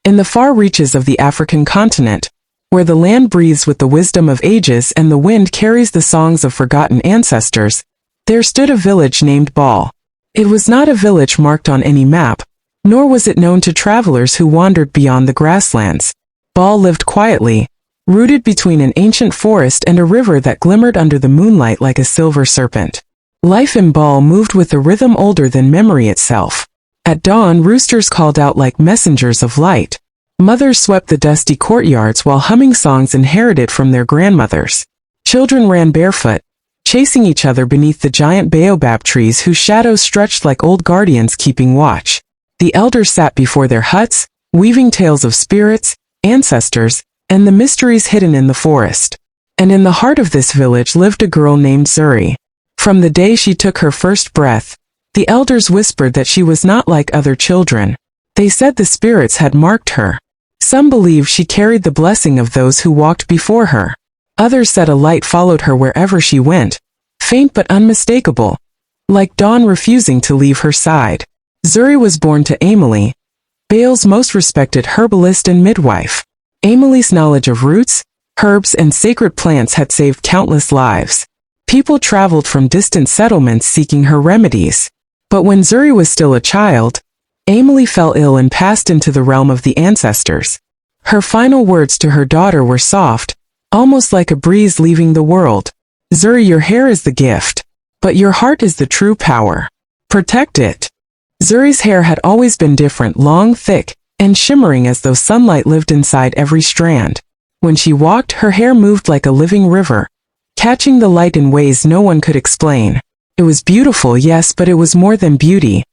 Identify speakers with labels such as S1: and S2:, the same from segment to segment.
S1: In the far reaches of the African continent, where the land breathes with the wisdom of ages and the wind carries the songs of forgotten ancestors, there stood a village named Bal. It was not a village marked on any map, nor was it known to travelers who wandered beyond the grasslands. Bal lived quietly, rooted between an ancient forest and a river that glimmered under the moonlight like a silver serpent. Life in Bal moved with a rhythm older than memory itself. At dawn, roosters called out like messengers of light. Mothers swept the dusty courtyards while humming songs inherited from their grandmothers. Children ran barefoot, chasing each other beneath the giant baobab trees whose shadows stretched like old guardians keeping watch. The elders sat before their huts, weaving tales of spirits, ancestors, and the mysteries hidden in the forest. And in the heart of this village lived a girl named Zuri. From the day she took her first breath, the elders whispered that she was not like other children. They said the spirits had marked her. Some believed she carried the blessing of those who walked before her. Others said a light followed her wherever she went, faint but unmistakable, like dawn refusing to leave her side. Zuri was born to Emily, Baal's most respected herbalist and midwife. Emily's knowledge of roots, herbs, and sacred plants had saved countless lives. People traveled from distant settlements seeking her remedies. But when Zuri was still a child, Emily fell ill and passed into the realm of the ancestors. Her final words to her daughter were soft, almost like a breeze leaving the world. Zuri, your hair is the gift, but your heart is the true power. Protect it. Zuri's hair had always been different, long, thick, and shimmering as though sunlight lived inside every strand. When she walked, her hair moved like a living river, catching the light in ways no one could explain. It was beautiful, yes, but it was more than beauty.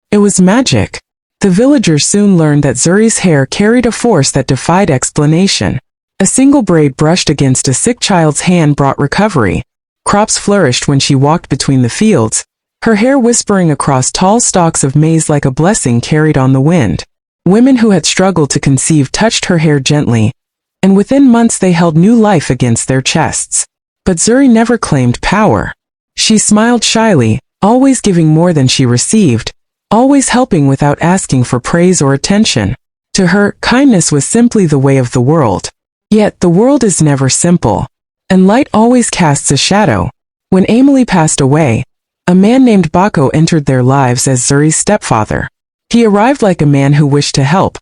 S1: It was magic. The villagers soon learned that Zuri's hair carried a force that defied explanation. A single braid brushed against a sick child's hand brought recovery. Crops flourished when she walked between the fields, her hair whispering across tall stalks of maize like a blessing carried on the wind. Women who had struggled to conceive touched her hair gently, and within months they held new life against their chests. But Zuri never claimed power. She smiled shyly, always giving more than she received, always helping without asking for praise or attention. To her, kindness was simply the way of the world. Yet the world is never simple, and light always casts a shadow. When Emily passed away, a man named Bako entered their lives as Zuri's stepfather. He arrived like a man who wished to help,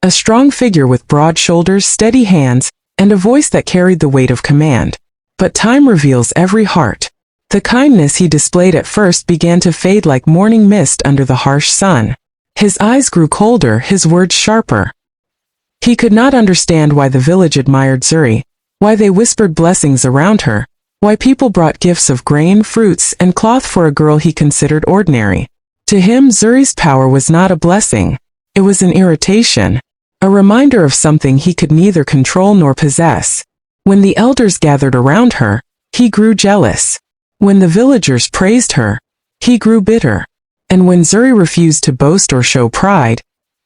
S1: a strong figure with broad shoulders, steady hands, and a voice that carried the weight of command. But time reveals every heart. The kindness he displayed at first began to fade like morning mist under the harsh sun. His eyes grew colder, his words sharper. He could not understand why the village admired Zuri, why they whispered blessings around her, why people brought gifts of grain, fruits, and cloth for a girl he considered ordinary. To him, Zuri's power was not a blessing. It was an irritation, a reminder of something he could neither control nor possess. When the elders gathered around her, he grew jealous. When the villagers praised her, he grew bitter. And when Zuri refused to boast or show pride,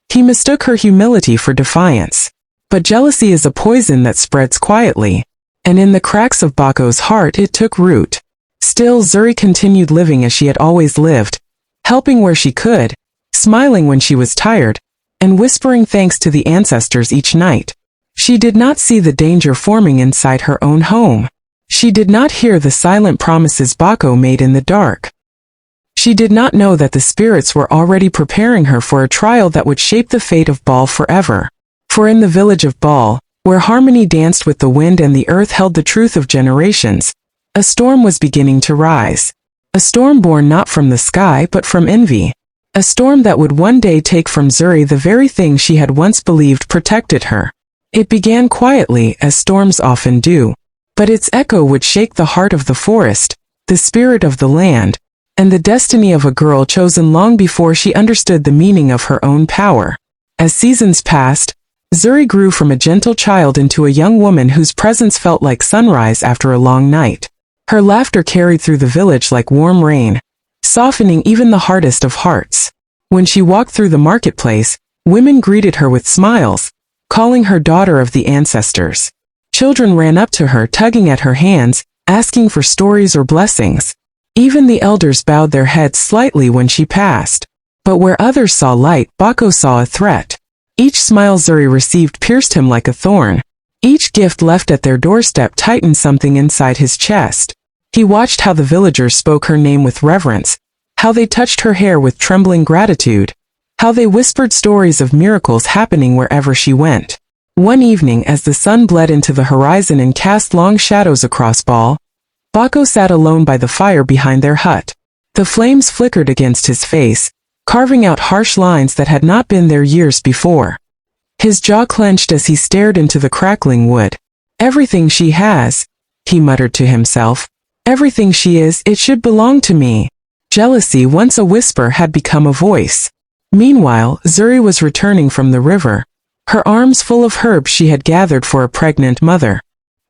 S1: he mistook her humility for defiance. But jealousy is a poison that spreads quietly, and in the cracks of Bako's heart it took root. Still, Zuri continued living as she had always lived, helping where she could, smiling when she was tired, and whispering thanks to the ancestors each night. She did not see the danger forming inside her own home. She did not hear the silent promises Bako made in the dark. She did not know that the spirits were already preparing her for a trial that would shape the fate of Bal forever. For in the village of Bal, where harmony danced with the wind and the earth held the truth of generations, a storm was beginning to rise. A storm born not from the sky but from envy. A storm that would one day take from Zuri the very thing she had once believed protected her. It began quietly, as storms often do, but its echo would shake the heart of the forest, the spirit of the land, and the destiny of a girl chosen long before she understood the meaning of her own power. As seasons passed, Zuri grew from a gentle child into a young woman whose presence felt like sunrise after a long night. Her laughter carried through the village like warm rain, softening even the hardest of hearts. When she walked through the marketplace, women greeted her with smiles, calling her daughter of the ancestors. Children ran up to her, tugging at her hands, asking for stories or blessings. Even the elders bowed their heads slightly when she passed. But where others saw light, Bako saw a threat. Each smile Zuri received pierced him like a thorn. Each gift left at their doorstep tightened something inside his chest. He watched how the villagers spoke her name with reverence, how they touched her hair with trembling gratitude, how they whispered stories of miracles happening wherever she went. One evening, as the sun bled into the horizon and cast long shadows across Bako sat alone by the fire behind their hut. The flames flickered against his face, carving out harsh lines that had not been there years before. His jaw clenched as he stared into the crackling wood. "Everything she has," he muttered to himself. "Everything she is, it should belong to me." Jealousy, once a whisper, had become a voice. Meanwhile, Zuri was returning from the river, her arms full of herbs she had gathered for a pregnant mother.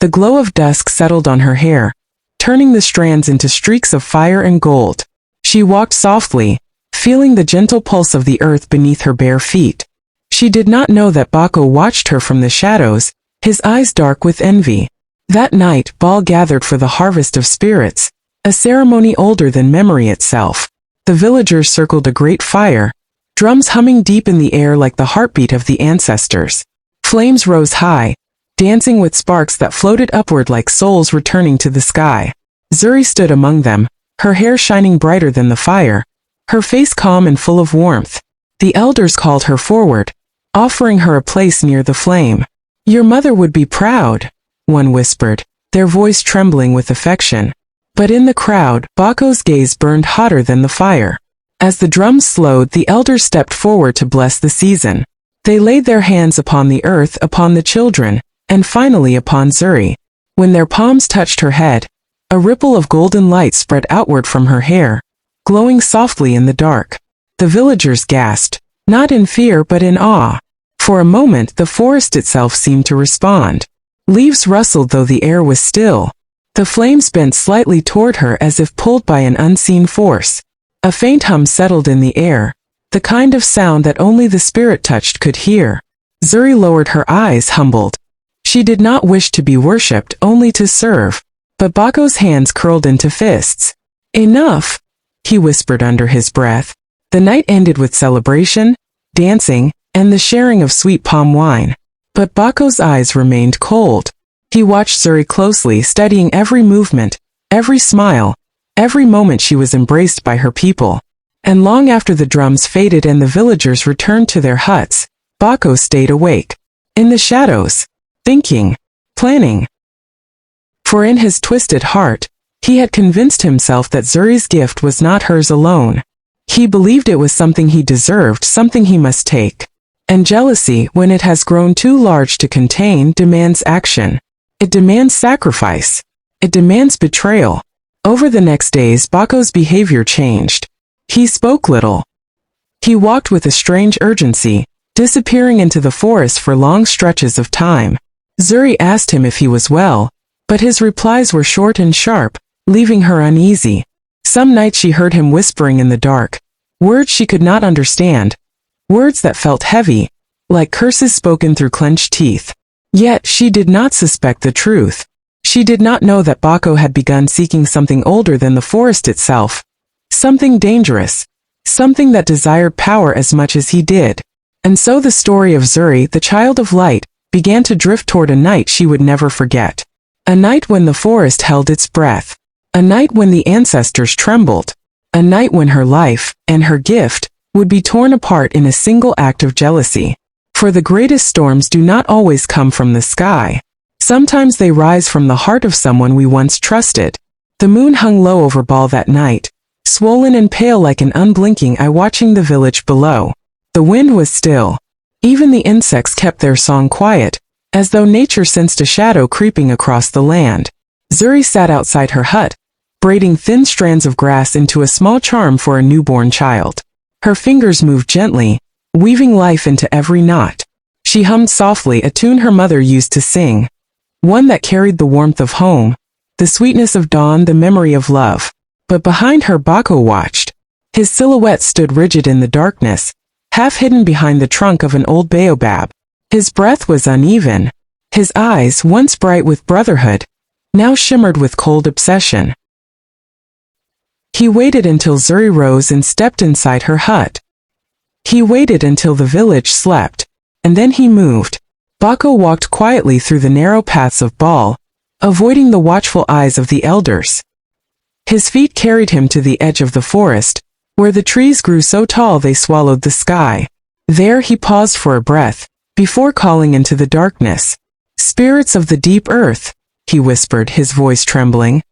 S1: The glow of dusk settled on her hair, turning the strands into streaks of fire and gold. She walked softly, feeling the gentle pulse of the earth beneath her bare feet. She did not know that Bako watched her from the shadows, his eyes dark with envy. That night, Baal gathered for the harvest of spirits, a ceremony older than memory itself. The villagers circled a great fire, drums humming deep in the air like the heartbeat of the ancestors. Flames rose high, dancing with sparks that floated upward like souls returning to the sky. Zuri stood among them, her hair shining brighter than the fire, her face calm and full of warmth. The elders called her forward, offering her a place near the flame. "Your mother would be proud," one whispered, their voice trembling with affection. But in the crowd, Bako's gaze burned hotter than the fire. As the drums slowed, the elders stepped forward to bless the season. They laid their hands upon the earth, upon the children, and finally upon Zuri. When their palms touched her head, a ripple of golden light spread outward from her hair, glowing softly in the dark. The villagers gasped, not in fear but in awe. For a moment, the forest itself seemed to respond. Leaves rustled though the air was still. The flames bent slightly toward her as if pulled by an unseen force. A faint hum settled in the air, the kind of sound that only the spirit touched could hear. Zuri lowered her eyes, humbled. She did not wish to be worshipped, only to serve. But Bako's hands curled into fists. "Enough," he whispered under his breath. The night ended with celebration, dancing, and the sharing of sweet palm wine. But Bako's eyes remained cold. He watched Zuri closely, studying every movement, every smile, every moment she was embraced by her people. And long after the drums faded and the villagers returned to their huts, Bako stayed awake. In the shadows, thinking, planning. For in his twisted heart, he had convinced himself that Zuri's gift was not hers alone. He believed it was something he deserved, something he must take. And jealousy, when it has grown too large to contain, demands action. It demands sacrifice. It demands betrayal. Over the next days, Bako's behavior changed. He spoke little. He walked with a strange urgency, disappearing into the forest for long stretches of time. Zuri asked him if he was well, but his replies were short and sharp, leaving her uneasy. Some nights she heard him whispering in the dark, words she could not understand, words that felt heavy, like curses spoken through clenched teeth. Yet she did not suspect the truth. She did not know that Bako had begun seeking something older than the forest itself, something dangerous, something that desired power as much as he did. And so the story of Zuri, the child of light, began to drift toward a night she would never forget. A night when the forest held its breath. A night when the ancestors trembled. A night when her life, and her gift, would be torn apart in a single act of jealousy. For the greatest storms do not always come from the sky. Sometimes they rise from the heart of someone we once trusted. The moon hung low over Baal that night, swollen and pale like an unblinking eye watching the village below. The wind was still. Even the insects kept their song quiet, as though nature sensed a shadow creeping across the land. Zuri sat outside her hut, braiding thin strands of grass into a small charm for a newborn child. Her fingers moved gently, weaving life into every knot. She hummed softly a tune her mother used to sing, one that carried the warmth of home, the sweetness of dawn, the memory of love. But behind her Bako watched. His silhouette stood rigid in the darkness, half hidden behind the trunk of an old baobab. His breath was uneven. His eyes, once bright with brotherhood, now shimmered with cold obsession. He waited until Zuri rose and stepped inside her hut. He waited until the village slept. and then he moved. Bako walked quietly through the narrow paths of Baal, avoiding the watchful eyes of the elders. His feet carried him to the edge of the forest, where the trees grew so tall they swallowed the sky. There he paused for a breath, before calling into the darkness. "Spirits of the deep earth," he whispered, his voice trembling.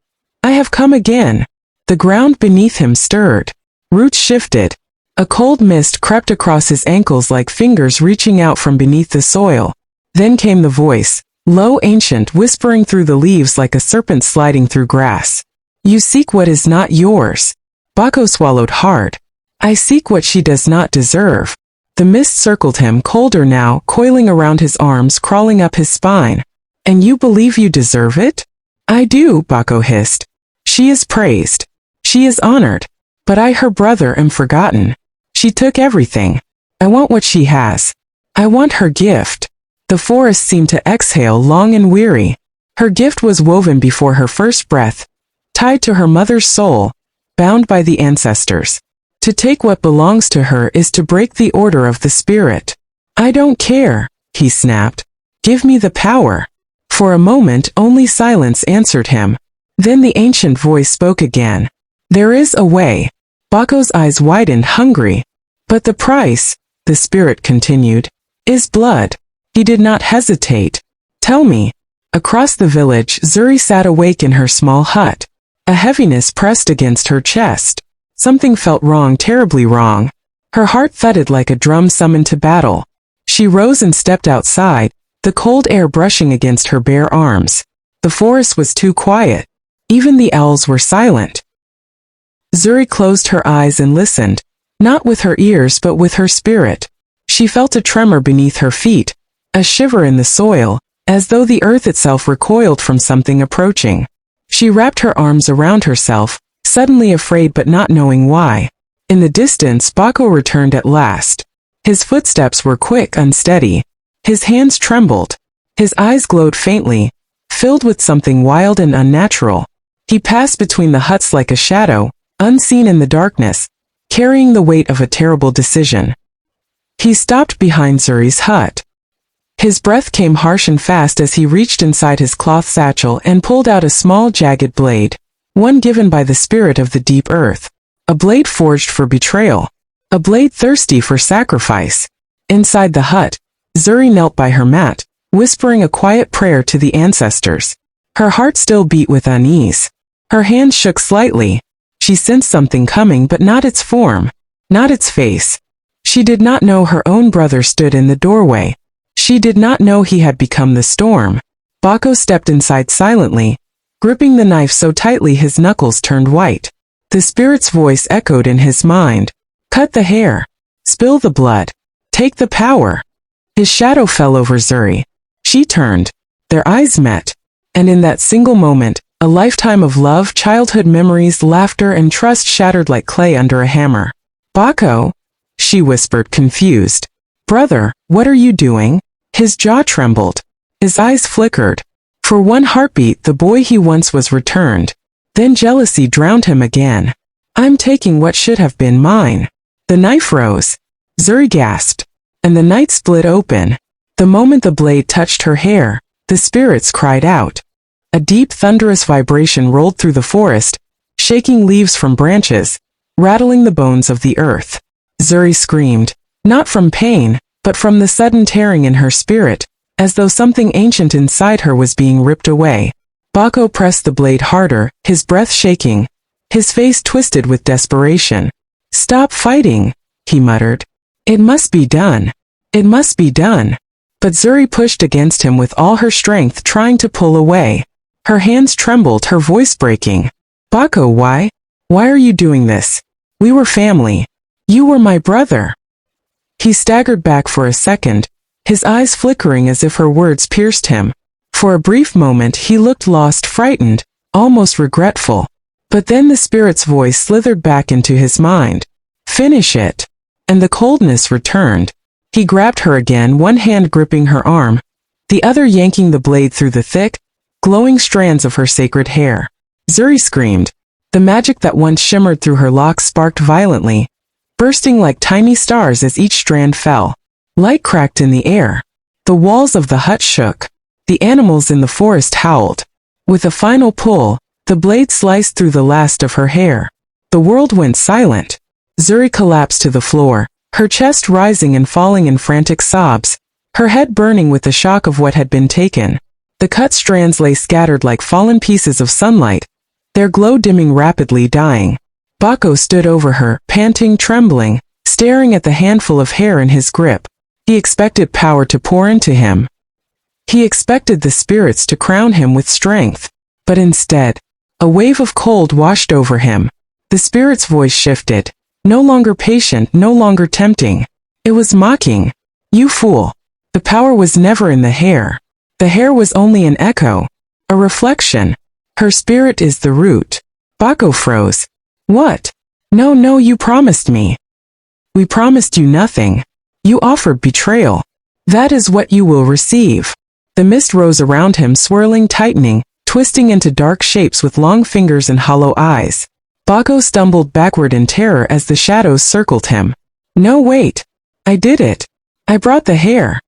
S1: "I have come again." The ground beneath him stirred. Roots shifted. A cold mist crept across his ankles like fingers reaching out from beneath the soil. Then came the voice, low, ancient, whispering through the leaves like a serpent sliding through grass. "You seek what is not yours." Bako swallowed hard. "I seek what she does not deserve." The mist circled him, colder now, coiling around his arms, crawling up his spine. "And you believe you deserve it?" "I do," Bako hissed. "She is praised. She is honored. But I, her brother, am forgotten. She took everything. I want what she has. I want her gift." The forest seemed to exhale, long and weary. Her gift was woven before her first breath, tied to her mother's soul, bound by the ancestors. To take what belongs to her is to break the order of the spirit. "I don't care," he snapped. "Give me the power." For a moment only silence answered him. Then the ancient voice spoke again. "There is a way." Bako's eyes widened, hungry. "But the price," the spirit continued, "is blood." He did not hesitate. "Tell me." Across the village, Zuri sat awake in her small hut. A heaviness pressed against her chest. Something felt wrong, terribly wrong. Her heart thudded like a drum summoned to battle. She rose and stepped outside, the cold air brushing against her bare arms. The forest was too quiet. Even the owls were silent. Zuri closed her eyes and listened, not with her ears but with her spirit. She felt a tremor beneath her feet, a shiver in the soil, as though the earth itself recoiled from something approaching. She wrapped her arms around herself, suddenly afraid but not knowing why. In the distance, Bako returned at last. His footsteps were quick, unsteady. His hands trembled. His eyes glowed faintly, filled with something wild and unnatural. He passed between the huts like a shadow, unseen in the darkness, carrying the weight of a terrible decision. He stopped behind Zuri's hut. His breath came harsh and fast as he reached inside his cloth satchel and pulled out a small jagged blade, one given by the spirit of the deep earth. A blade forged for betrayal. A blade thirsty for sacrifice. Inside the hut, Zuri knelt by her mat, whispering a quiet prayer to the ancestors. Her heart still beat with unease. Her hands shook slightly. She sensed something coming, but not its form, not its face. She did not know her own brother stood in the doorway. She did not know he had become the storm. Bako stepped inside silently, gripping the knife so tightly his knuckles turned white. The spirit's voice echoed in his mind. "Cut the hair. Spill the blood. Take the power." His shadow fell over Zuri. She turned. Their eyes met. And in that single moment, a lifetime of love, childhood memories, laughter, and trust shattered like clay under a hammer. "Bako," she whispered, confused. "Brother, what are you doing?" His jaw trembled. His eyes flickered. For one heartbeat, the boy he once was returned. Then jealousy drowned him again. "I'm taking what should have been mine." The knife rose. Zuri gasped. And the night split open. The moment the blade touched her hair, the spirits cried out. A deep, thunderous vibration rolled through the forest, shaking leaves from branches, rattling the bones of the earth. Zuri screamed, not from pain, but from the sudden tearing in her spirit, as though something ancient inside her was being ripped away. Bako pressed the blade harder, his breath shaking, his face twisted with desperation. "Stop fighting," he muttered. "It must be done. It must be done." But Zuri pushed against him with all her strength, trying to pull away. Her hands trembled, her voice breaking. "Bako, why? Why are you doing this? We were family. You were my brother." He staggered back for a second, his eyes flickering as if her words pierced him. For a brief moment he looked lost, frightened, almost regretful. But then the spirit's voice slithered back into his mind. "Finish it." And the coldness returned. He grabbed her again, one hand gripping her arm, the other yanking the blade through the thick, glowing strands of her sacred hair. Zuri screamed. The magic that once shimmered through her locks sparked violently, bursting like tiny stars as each strand fell. Light cracked in the air. The walls of the hut shook. The animals in the forest howled. With a final pull, the blade sliced through the last of her hair. The world went silent. Zuri collapsed to the floor, her chest rising and falling in frantic sobs, her head burning with the shock of what had been taken. The cut strands lay scattered like fallen pieces of sunlight, their glow dimming rapidly dying. Bako stood over her, panting, trembling, staring at the handful of hair in his grip. He expected power to pour into him. He expected the spirits to crown him with strength. But instead, a wave of cold washed over him. The spirit's voice shifted. No longer patient, no longer tempting. It was mocking. You fool. The power was never in the hair. The hair was only an echo. A reflection. Her spirit is the root. Bako froze. What? No, you promised me. We promised you nothing. You offered betrayal. That is what you will receive. The mist rose around him, swirling, tightening, twisting into dark shapes with long fingers and hollow eyes. Bako stumbled backward in terror as the shadows circled him. No, wait. I did it. I brought the hair.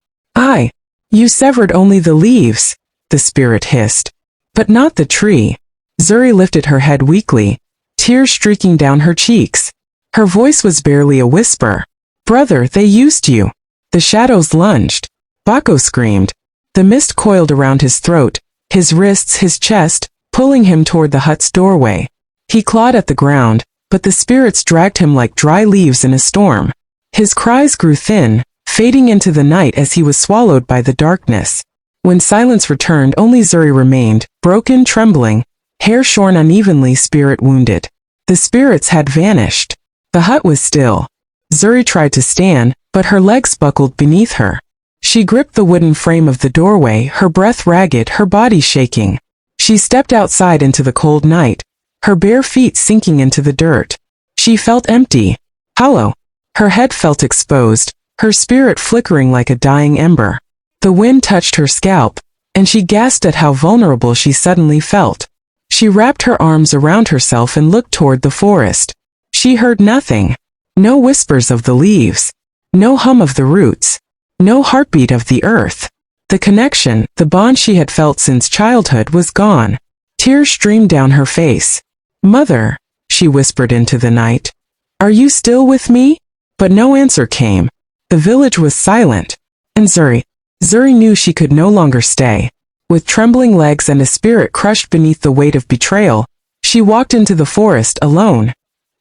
S1: You severed only the leaves, the spirit hissed. But not the tree. Zuri lifted her head weakly, tears streaking down her cheeks. Her voice was barely a whisper. Brother, they used you. The shadows lunged. Bako screamed. The mist coiled around his throat, his wrists, his chest, pulling him toward the hut's doorway. He clawed at the ground, but the spirits dragged him like dry leaves in a storm. His cries grew thin, fading into the night as he was swallowed by the darkness. When silence returned, only Zuri remained, broken, trembling, hair shorn unevenly, spirit wounded. The spirits had vanished. The hut was still. Zuri tried to stand, but her legs buckled beneath her. She gripped the wooden frame of the doorway, her breath ragged, her body shaking. She stepped outside into the cold night, her bare feet sinking into the dirt. She felt empty, hollow. Her head felt exposed, her spirit flickering like a dying ember. The wind touched her scalp, and she gasped at how vulnerable she suddenly felt. She wrapped her arms around herself and looked toward the forest. She heard nothing. No whispers of the leaves. No hum of the roots. No heartbeat of the earth. The connection, the bond she had felt since childhood, was gone. Tears streamed down her face. Mother, she whispered into the night. Are you still with me? But no answer came. The village was silent. And Zuri knew she could no longer stay. With trembling legs and a spirit crushed beneath the weight of betrayal, she walked into the forest alone,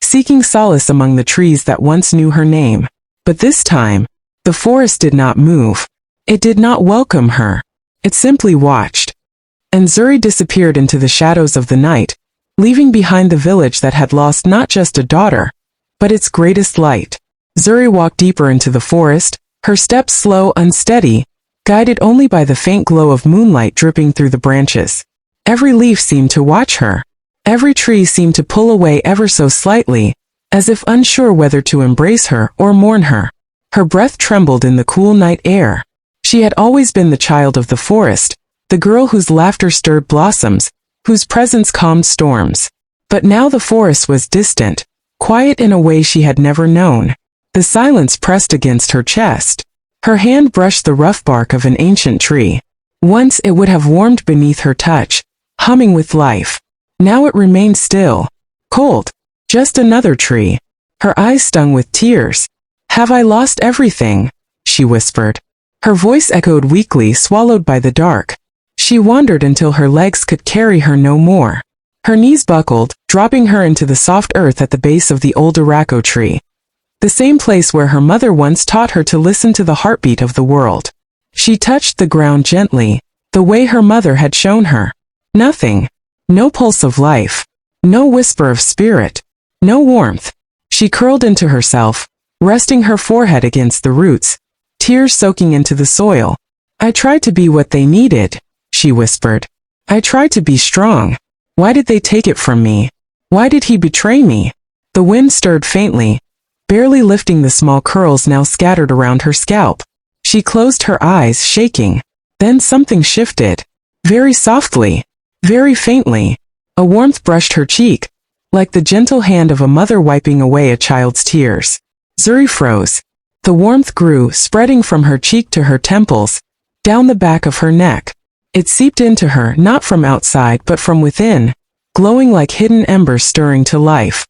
S1: seeking solace among the trees that once knew her name. But this time, the forest did not move. It did not welcome her. It simply watched. And Zuri disappeared into the shadows of the night, leaving behind the village that had lost not just a daughter, but its greatest light. Zuri walked deeper into the forest, her steps slow, unsteady, guided only by the faint glow of moonlight dripping through the branches. Every leaf seemed to watch her. Every tree seemed to pull away ever so slightly, as if unsure whether to embrace her or mourn her. Her breath trembled in the cool night air. She had always been the child of the forest, the girl whose laughter stirred blossoms, whose presence calmed storms. But now the forest was distant, quiet in a way she had never known. The silence pressed against her chest. Her hand brushed the rough bark of an ancient tree. Once it would have warmed beneath her touch, humming with life. Now it remained still, cold, just another tree. Her eyes stung with tears. Have I lost everything? She whispered. Her voice echoed weakly, swallowed by the dark. She wandered until her legs could carry her no more. Her knees buckled, dropping her into the soft earth at the base of the old Irako tree. The same place where her mother once taught her to listen to the heartbeat of the world. She touched the ground gently, the way her mother had shown her. Nothing. No pulse of life. No whisper of spirit. No warmth. She curled into herself, resting her forehead against the roots, tears soaking into the soil. I tried to be what they needed, she whispered. I tried to be strong. Why did they take it from me? Why did he betray me? The wind stirred faintly, barely lifting the small curls now scattered around her scalp. She closed her eyes, shaking. Then something shifted. Very softly, very faintly. A warmth brushed her cheek, like the gentle hand of a mother wiping away a child's tears. Zuri froze. The warmth grew, spreading from her cheek to her temples, down the back of her neck. It seeped into her, not from outside but from within, glowing like hidden embers stirring to life.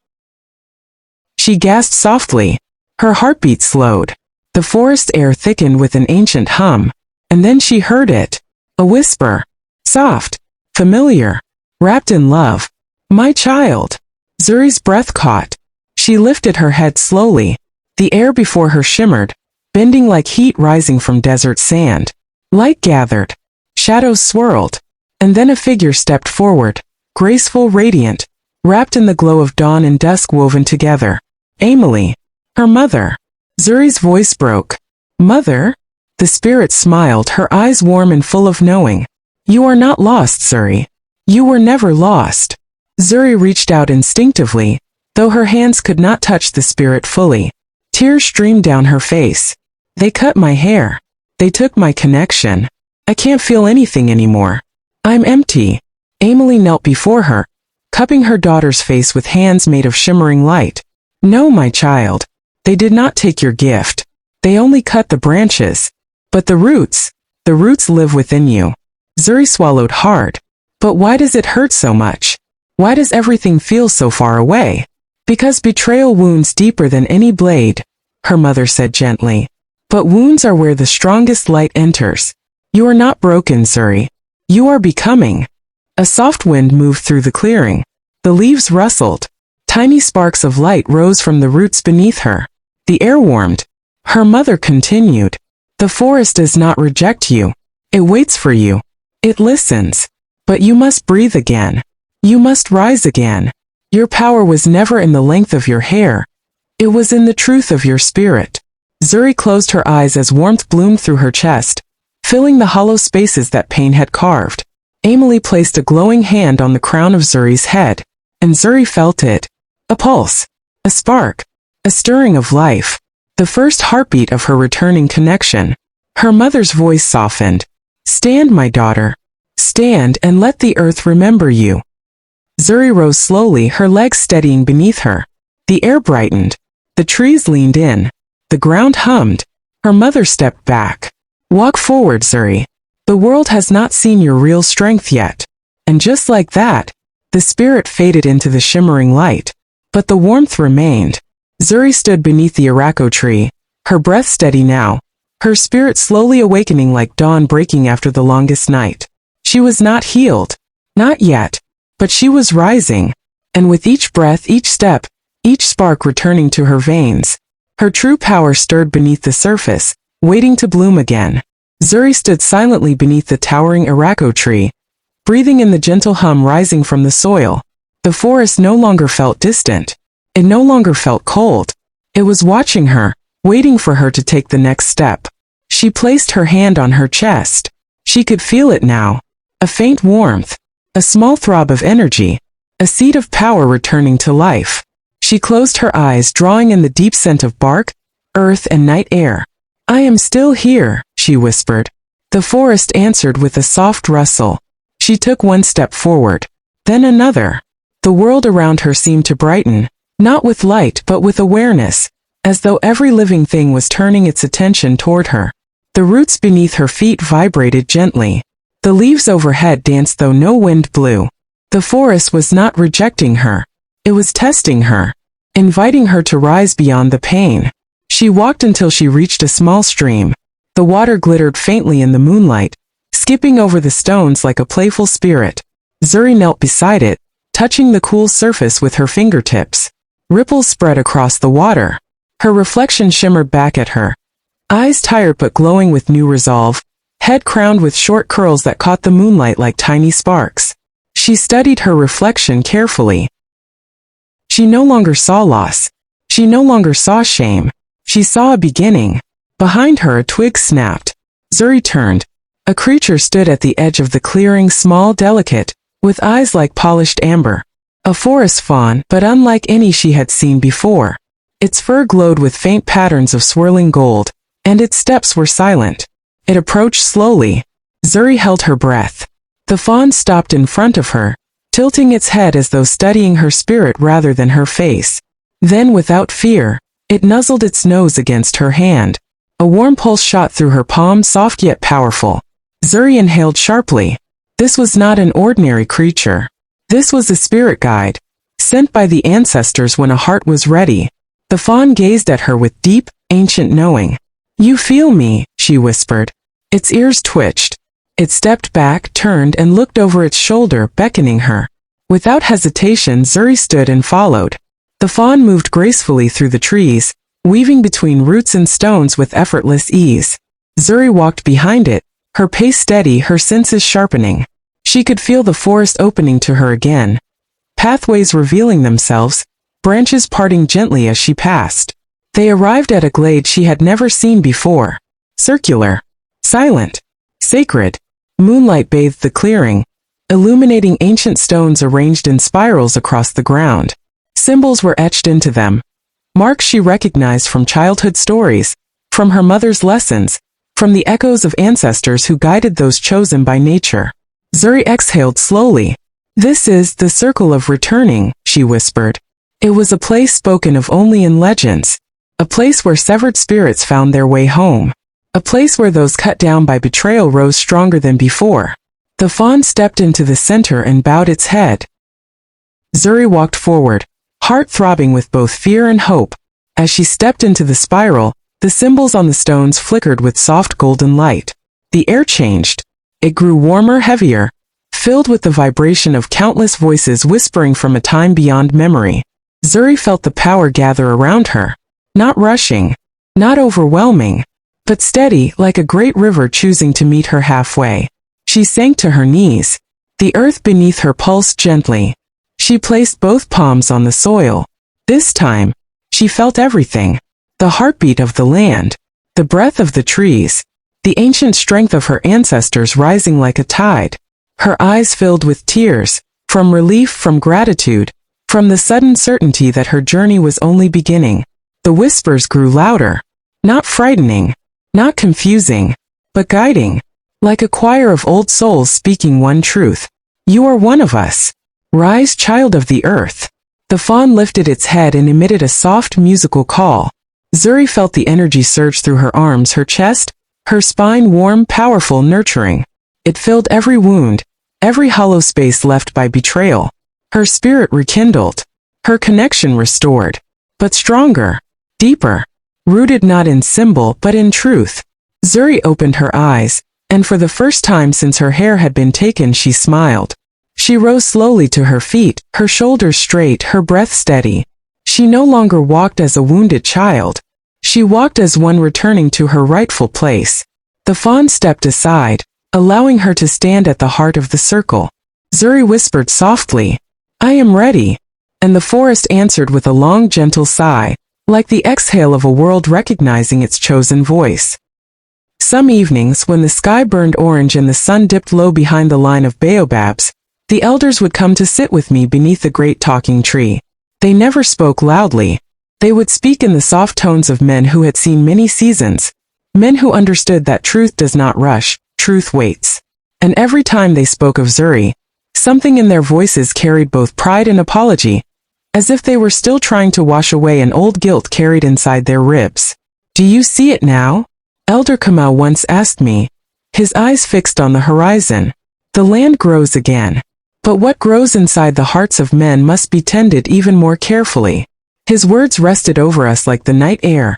S1: She gasped softly. Her heartbeat slowed. The forest air thickened with an ancient hum, and then she heard it. A whisper. Soft. Familiar. Wrapped in love. My child. Zuri's breath caught. She lifted her head slowly. The air before her shimmered, bending like heat rising from desert sand. Light gathered. Shadows swirled. And then a figure stepped forward, graceful, radiant, wrapped in the glow of dawn and dusk woven together. Emily. Her mother. Zuri's voice broke. Mother? The spirit smiled, her eyes warm and full of knowing. You are not lost, Zuri. You were never lost. Zuri reached out instinctively, though her hands could not touch the spirit fully. Tears streamed down her face. They cut my hair. They took my connection. I can't feel anything anymore. I'm empty. Emily knelt before her, cupping her daughter's face with hands made of shimmering light. No, my child. They did not take your gift. They only cut the branches. But the roots live within you. Zuri swallowed hard. But why does it hurt so much? Why does everything feel so far away? Because betrayal wounds deeper than any blade, her mother said gently. But wounds are where the strongest light enters. You are not broken, Zuri. You are becoming. A soft wind moved through the clearing. The leaves rustled. Tiny sparks of light rose from the roots beneath her. The air warmed. Her mother continued. The forest does not reject you. It waits for you. It listens. But you must breathe again. You must rise again. Your power was never in the length of your hair. It was in the truth of your spirit. Zuri closed her eyes as warmth bloomed through her chest, filling the hollow spaces that pain had carved. Emily placed a glowing hand on the crown of Zuri's head, and Zuri felt it. A pulse. A spark. A stirring of life. The first heartbeat of her returning connection. Her mother's voice softened. Stand, my daughter. Stand and let the earth remember you. Zuri rose slowly, her legs steadying beneath her. The air brightened. The trees leaned in. The ground hummed. Her mother stepped back. Walk forward, Zuri. The world has not seen your real strength yet. And just like that, the spirit faded into the shimmering light. But the warmth remained. Zuri stood beneath the Irako tree, her breath steady now, her spirit slowly awakening like dawn breaking after the longest night. She was not healed. Not yet. But she was rising. And with each breath, each step, each spark returning to her veins, her true power stirred beneath the surface, waiting to bloom again. Zuri stood silently beneath the towering Irako tree, breathing in the gentle hum rising from the soil. The forest no longer felt distant. It no longer felt cold. It was watching her, waiting for her to take the next step. She placed her hand on her chest. She could feel it now. A faint warmth. A small throb of energy. A seed of power returning to life. She closed her eyes, drawing in the deep scent of bark, earth, and night air. I am still here, she whispered. The forest answered with a soft rustle. She took one step forward. Then another. The world around her seemed to brighten, not with light but with awareness, as though every living thing was turning its attention toward her. The roots beneath her feet vibrated gently. The leaves overhead danced though no wind blew. The forest was not rejecting her. It was testing her, inviting her to rise beyond the pain. She walked until she reached a small stream. The water glittered faintly in the moonlight, skipping over the stones like a playful spirit. Zuri knelt beside it, touching the cool surface with her fingertips. Ripples spread across the water. Her reflection shimmered back at her. Eyes tired but glowing with new resolve, head crowned with short curls that caught the moonlight like tiny sparks. She studied her reflection carefully. She no longer saw loss. She no longer saw shame. She saw a beginning. Behind her a twig snapped. Zuri turned. A creature stood at the edge of the clearing, small, delicate, with eyes like polished amber. A forest fawn, but unlike any she had seen before. Its fur glowed with faint patterns of swirling gold, and its steps were silent. It approached slowly. Zuri held her breath. The fawn stopped in front of her, tilting its head as though studying her spirit rather than her face. Then, without fear, It nuzzled its nose against her hand. A warm pulse shot through her palm, soft yet powerful. Zuri inhaled sharply. This was not an ordinary creature. This was a spirit guide, sent by the ancestors when a heart was ready. The fawn gazed at her with deep, ancient knowing. "You feel me," she whispered. Its ears twitched. It stepped back, turned, and looked over its shoulder, beckoning her. Without hesitation, Zuri stood and followed. The fawn moved gracefully through the trees, weaving between roots and stones with effortless ease. Zuri walked behind it, her pace steady, her senses sharpening. She could feel the forest opening to her again, pathways revealing themselves, branches parting gently as she passed. They arrived at a glade she had never seen before. Circular, silent, sacred. Moonlight bathed the clearing, illuminating ancient stones arranged in spirals across the ground. Symbols were etched into them, marks she recognized from childhood stories, from her mother's lessons, from the echoes of ancestors who guided those chosen by nature. Zuri exhaled slowly. "This is the circle of returning," she whispered. It was a place spoken of only in legends, a place where severed spirits found their way home, a place where those cut down by betrayal rose stronger than before. The fawn stepped into the center and bowed its head. Zuri walked forward, heart throbbing with both fear and hope. As she stepped into the spiral, the symbols on the stones flickered with soft golden light. The air changed. It grew warmer, heavier, filled with the vibration of countless voices whispering from a time beyond memory. Zuri felt the power gather around her, not rushing, not overwhelming, but steady, like a great river choosing to meet her halfway. She sank to her knees. The earth beneath her pulsed gently. She placed both palms on the soil. This time, she felt everything. The heartbeat of the land, the breath of the trees, the ancient strength of her ancestors rising like a tide. Her eyes filled with tears, from relief, from gratitude, from the sudden certainty that her journey was only beginning. The whispers grew louder, not frightening, not confusing, but guiding, like a choir of old souls speaking one truth. "You are one of us. Rise, child of the earth." The fawn lifted its head and emitted a soft musical call. Zuri felt the energy surge through her arms, her chest, her spine warm, powerful, nurturing. It filled every wound, every hollow space left by betrayal. Her spirit rekindled, her connection restored, but stronger, deeper, rooted not in symbol but in truth. Zuri opened her eyes, and for the first time since her hair had been taken, she smiled. She rose slowly to her feet, her shoulders straight, her breath steady. She no longer walked as a wounded child. She walked as one returning to her rightful place. The fawn stepped aside, allowing her to stand at the heart of the circle. Zuri whispered softly, "I am ready," and the forest answered with a long, gentle sigh, like the exhale of a world recognizing its chosen voice. Some evenings, when the sky burned orange and the sun dipped low behind the line of baobabs, the elders would come to sit with me beneath the great talking tree. They never spoke loudly. They would speak in the soft tones of men who had seen many seasons, men who understood that truth does not rush, truth waits. And every time they spoke of Zuri, something in their voices carried both pride and apology, as if they were still trying to wash away an old guilt carried inside their ribs. "Do you see it now?" Elder Kamau once asked me, his eyes fixed on the horizon. "The land grows again. But what grows inside the hearts of men must be tended even more carefully." His words rested over us like the night air,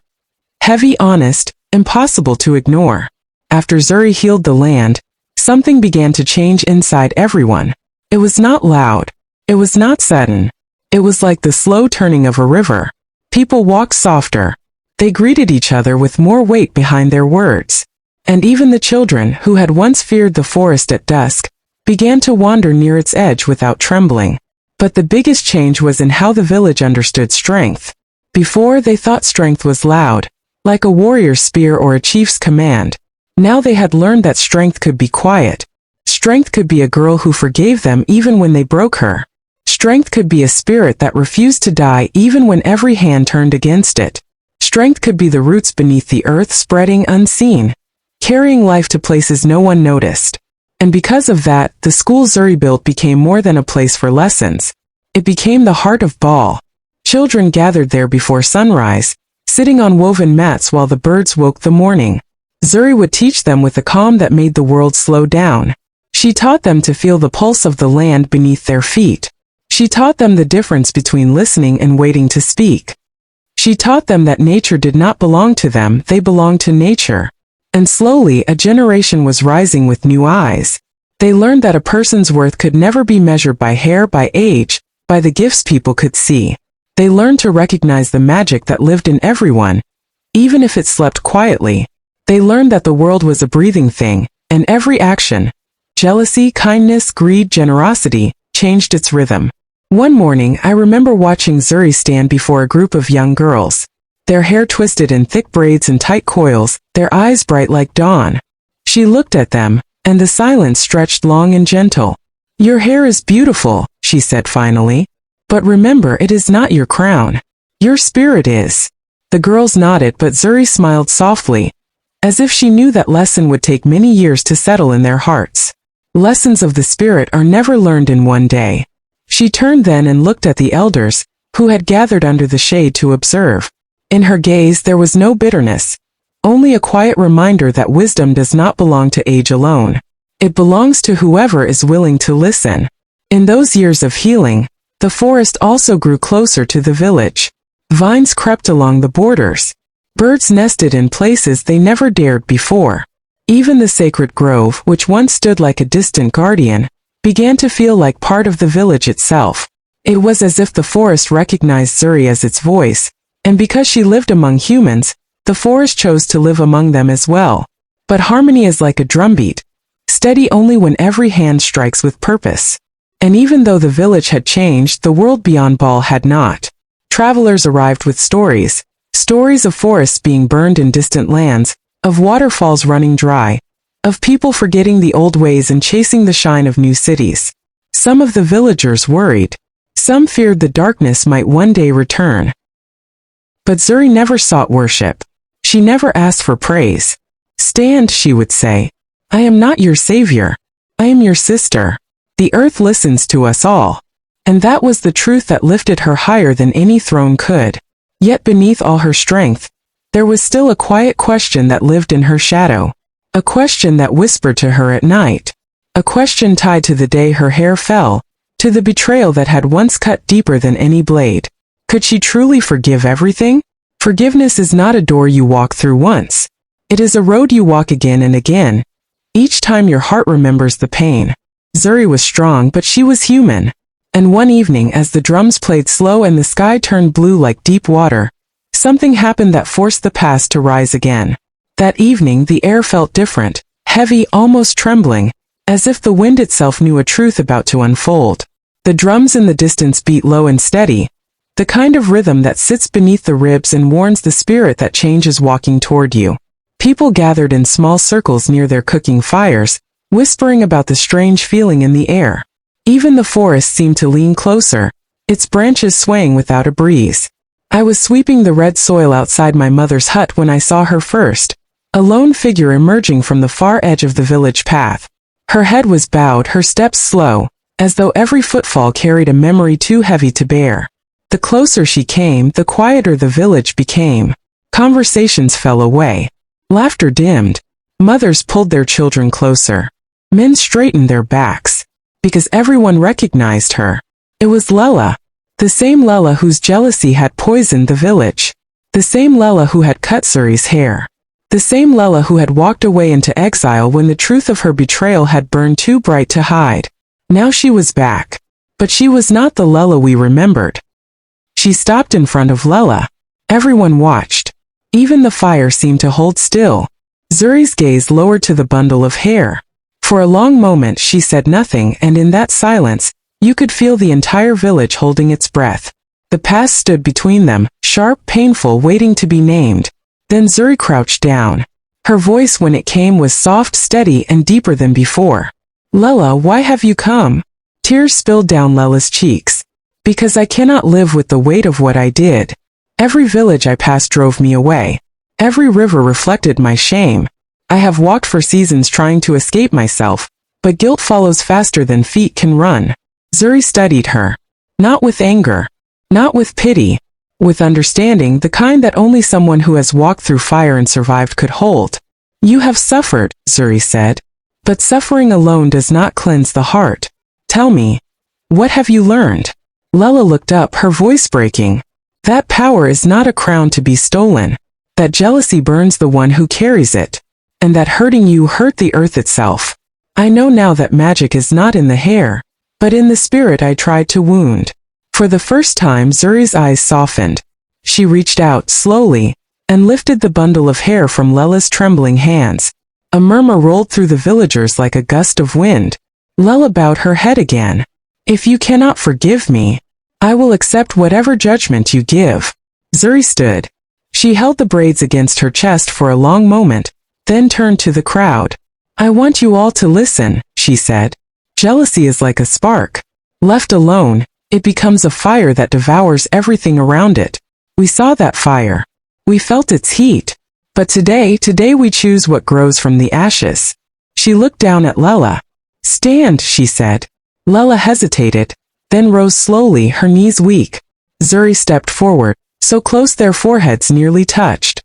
S1: heavy, honest, impossible to ignore. After Zuri healed the land, something began to change inside everyone. It was not loud. It was not sudden. It was like the slow turning of a river. People walked softer. They greeted each other with more weight behind their words. And even the children, who had once feared the forest at dusk, began to wander near its edge without trembling. But the biggest change was in how the village understood strength. Before, they thought strength was loud, like a warrior's spear or a chief's command. Now they had learned that strength could be quiet. Strength could be a girl who forgave them even when they broke her. Strength could be a spirit that refused to die even when every hand turned against it. Strength could be the roots beneath the earth, spreading unseen, carrying life to places no one noticed. And because of that, the school Zuri built became more than a place for lessons. It became the heart of Baal. Children gathered there before sunrise, sitting on woven mats while the birds woke the morning. Zuri would teach them with a calm that made the world slow down. She taught them to feel the pulse of the land beneath their feet. She taught them the difference between listening and waiting to speak. She taught them that nature did not belong to them, they belonged to nature. And slowly a generation was rising with new eyes. They learned that a person's worth could never be measured by hair, by age, by the gifts people could see. They learned to recognize the magic that lived in everyone, even if it slept quietly. They learned that the world was a breathing thing, and every action, jealousy, kindness, greed, generosity, changed its rhythm. One morning, I remember watching Zuri stand before a group of young girls. Their hair twisted in thick braids and tight coils, their eyes bright like dawn. She looked at them, and the silence stretched long and gentle. "Your hair is beautiful," she said finally. "But remember, it is not your crown. Your spirit is." The girls nodded, but Zuri smiled softly, as if she knew that lesson would take many years to settle in their hearts. Lessons of the spirit are never learned in one day. She turned then and looked at the elders, who had gathered under the shade to observe. In her gaze there was no bitterness, only a quiet reminder that wisdom does not belong to age alone. It belongs to whoever is willing to listen. In those years of healing, the forest also grew closer to the village. Vines crept along the borders. Birds nested in places they never dared before. Even the sacred grove, which once stood like a distant guardian, began to feel like part of the village itself. It was as if the forest recognized Zuri as its voice, and because she lived among humans, the forest chose to live among them as well. But harmony is like a drumbeat, steady only when every hand strikes with purpose. And even though the village had changed, the world beyond Ball had not. Travelers arrived with stories of forests being burned in distant lands, of waterfalls running dry, of people forgetting the old ways and chasing the shine of new cities. Some of the villagers worried. Some feared the darkness might one day return. But Zuri never sought worship. She never asked for praise. "Stand," she would say. "I am not your savior. I am your sister. The earth listens to us all." And that was the truth that lifted her higher than any throne could. Yet beneath all her strength, there was still a quiet question that lived in her shadow. A question that whispered to her at night. A question tied to the day her hair fell, to the betrayal that had once cut deeper than any blade. Could she truly forgive everything? Forgiveness is not a door you walk through once. It is a road you walk again and again, each time your heart remembers the pain. Zuri was strong, but she was human. And one evening, as the drums played slow and the sky turned blue like deep water, something happened that forced the past to rise again. That evening the air felt different, heavy, almost trembling, as if the wind itself knew a truth about to unfold. The drums in the distance beat low and steady, the kind of rhythm that sits beneath the ribs and warns the spirit that change is walking toward you. People gathered in small circles near their cooking fires, whispering about the strange feeling in the air. Even the forest seemed to lean closer, its branches swaying without a breeze. I was sweeping the red soil outside my mother's hut when I saw her first, a lone figure emerging from the far edge of the village path. Her head was bowed, her steps slow, as though every footfall carried a memory too heavy to bear. The closer she came, the quieter the village became. Conversations fell away. Laughter dimmed. Mothers pulled their children closer. Men straightened their backs. Because everyone recognized her. It was Lela. The same Lela whose jealousy had poisoned the village. The same Lela who had cut Zuri's hair. The same Lela who had walked away into exile when the truth of her betrayal had burned too bright to hide. Now she was back. But she was not the Lela we remembered. She stopped in front of Lela. Everyone watched. Even the fire seemed to hold still. Zuri's gaze lowered to the bundle of hair. For a long moment she said nothing, and in that silence, you could feel the entire village holding its breath. The past stood between them, sharp, painful, waiting to be named. Then Zuri crouched down. Her voice when it came was soft, steady, and deeper than before. "Lela, why have you come?" Tears spilled down Lela's cheeks. "Because I cannot live with the weight of what I did. Every village I passed drove me away. Every river reflected my shame. I have walked for seasons trying to escape myself, but guilt follows faster than feet can run." Zuri studied her. Not with anger. Not with pity. with understanding, the kind that only someone who has walked through fire and survived could hold. You have suffered, Zuri said. But suffering alone does not cleanse the heart. Tell me, what have you learned? Lella looked up, her voice breaking. That power is not a crown to be stolen. That jealousy burns the one who carries it. And that hurting you hurt the earth itself. I know now that magic is not in the hair, but in the spirit I tried to wound. For the first time Zuri's eyes softened. She reached out slowly and lifted the bundle of hair from Lella's trembling hands. A murmur rolled through the villagers like a gust of wind. Lella bowed her head again. If you cannot forgive me, I will accept whatever judgment you give. Zuri stood. She held the braids against her chest for a long moment, then turned to the crowd. I want you all to listen, she said. Jealousy is like a spark. Left alone, it becomes a fire that devours everything around it. We saw that fire. We felt its heat. But today we choose what grows from the ashes. She looked down at Lella. Stand, she said. Lella hesitated, then rose slowly, her knees weak. Zuri stepped forward, so close their foreheads nearly touched.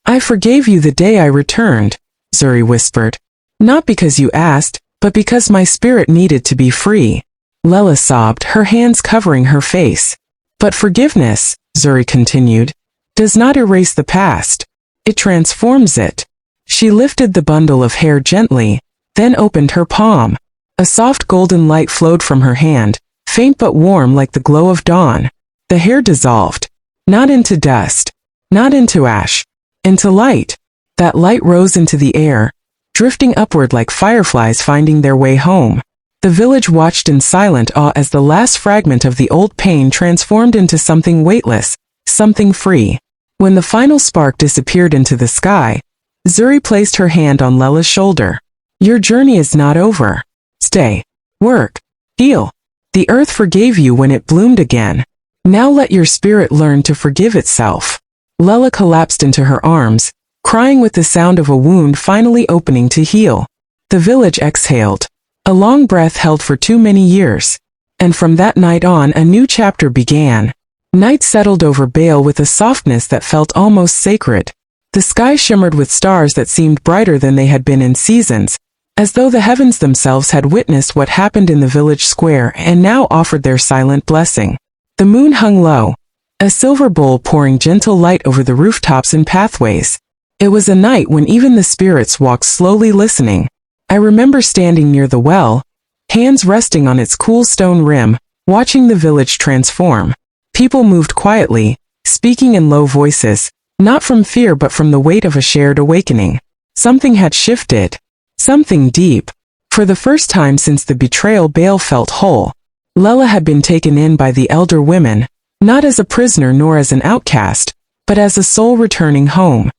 S1: I forgave you the day I returned, Zuri whispered. Not because you asked, but because my spirit needed to be free. Lella sobbed, her hands covering her face. But forgiveness, Zuri continued, does not erase the past. It transforms it. She lifted the bundle of hair gently, then opened her palm. A soft golden light flowed from her hand, faint but warm like the glow of dawn. The hair dissolved. Not into dust. Not into ash. Into light. That light rose into the air, drifting upward like fireflies finding their way home. The village watched in silent awe as the last fragment of the old pain transformed into something weightless, something free. When the final spark disappeared into the sky, Zuri placed her hand on Lella's shoulder. Your journey is not over. Stay. Work. Heal. The earth forgave you when it bloomed again. Now let your spirit learn to forgive itself. Lella collapsed into her arms, crying with the sound of a wound finally opening to heal. The village exhaled. A long breath held for too many years. And from that night on a new chapter began. Night settled over Bale with a softness that felt almost sacred. The sky shimmered with stars that seemed brighter than they had been in seasons, as though the heavens themselves had witnessed what happened in the village square and now offered their silent blessing. The moon hung low, a silver bowl pouring gentle light over the rooftops and pathways. It was a night when even the spirits walked slowly listening. I remember standing near the well, hands resting on its cool stone rim, watching the village transform. People moved quietly, speaking in low voices, not from fear but from the weight of a shared awakening. Something had shifted. Something deep. For the first time since the betrayal, Bale felt whole. Lella had been taken in by the elder women, not as a prisoner nor as an outcast, but as a soul returning home.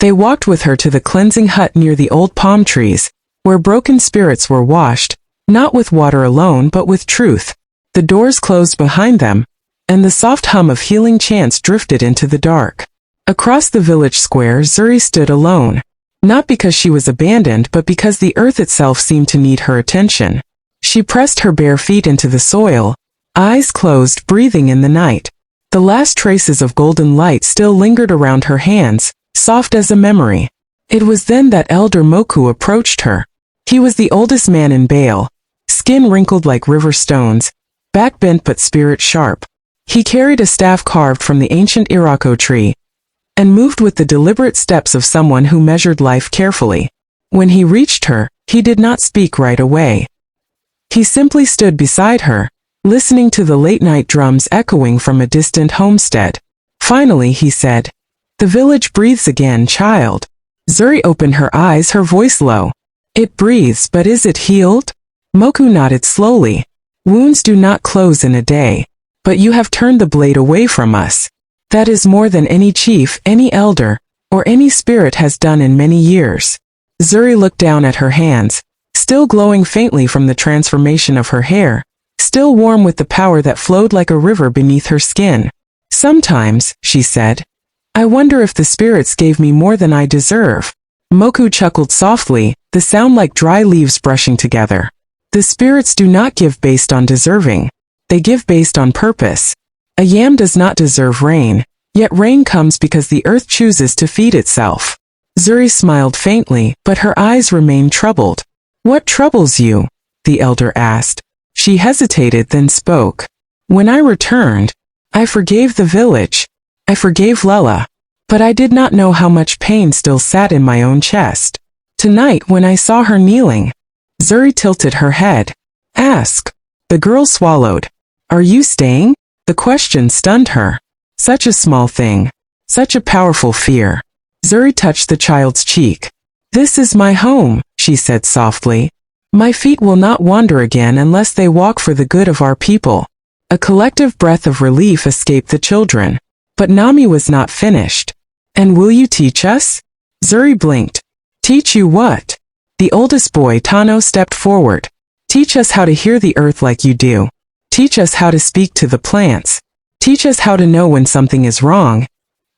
S1: They walked with her to the cleansing hut near the old palm trees, where broken spirits were washed, not with water alone but with truth. The doors closed behind them, and the soft hum of healing chants drifted into the dark. Across the village square Zuri stood alone. Not because she was abandoned but because the earth itself seemed to need her attention. She pressed her bare feet into the soil, eyes closed, breathing in the night. The last traces of golden light still lingered around her hands, soft as a memory. It was then that Elder Moku approached her. He was the oldest man in Bale, skin wrinkled like river stones, back bent but spirit sharp. He carried a staff carved from the ancient Irako tree, and moved with the deliberate steps of someone who measured life carefully. When he reached her, he did not speak right away. He simply stood beside her, listening to the late-night drums echoing from a distant homestead. Finally he said, "The village breathes again, child." Zuri opened her eyes, her voice low. "It breathes, but is it healed?" Moku nodded slowly. "Wounds do not close in a day. But you have turned the blade away from us. That is more than any chief, any elder, or any spirit has done in many years." Zuri looked down at her hands, still glowing faintly from the transformation of her hair, still warm with the power that flowed like a river beneath her skin. "Sometimes," she said, "I wonder if the spirits gave me more than I deserve." Moku chuckled softly, the sound like dry leaves brushing together. "The spirits do not give based on deserving. They give based on purpose. A yam does not deserve rain, yet rain comes because the earth chooses to feed itself. Zuri smiled faintly, but her eyes remained troubled. What troubles you? The elder asked. She hesitated, then spoke. When I returned, I forgave the village. I forgave Lela. But I did not know how much pain still sat in my own chest. Tonight, when I saw her kneeling, Zuri tilted her head. Ask. The girl swallowed. Are you staying? The question stunned her. Such a small thing. Such a powerful fear. Zuri touched the child's cheek. This is my home, she said softly. My feet will not wander again unless they walk for the good of our people. A collective breath of relief escaped the children. But Nami was not finished. And will you teach us? Zuri blinked. Teach you what? The oldest boy, Tano, stepped forward. Teach us how to hear the earth like you do. Teach us how to speak to the plants. Teach us how to know when something is wrong,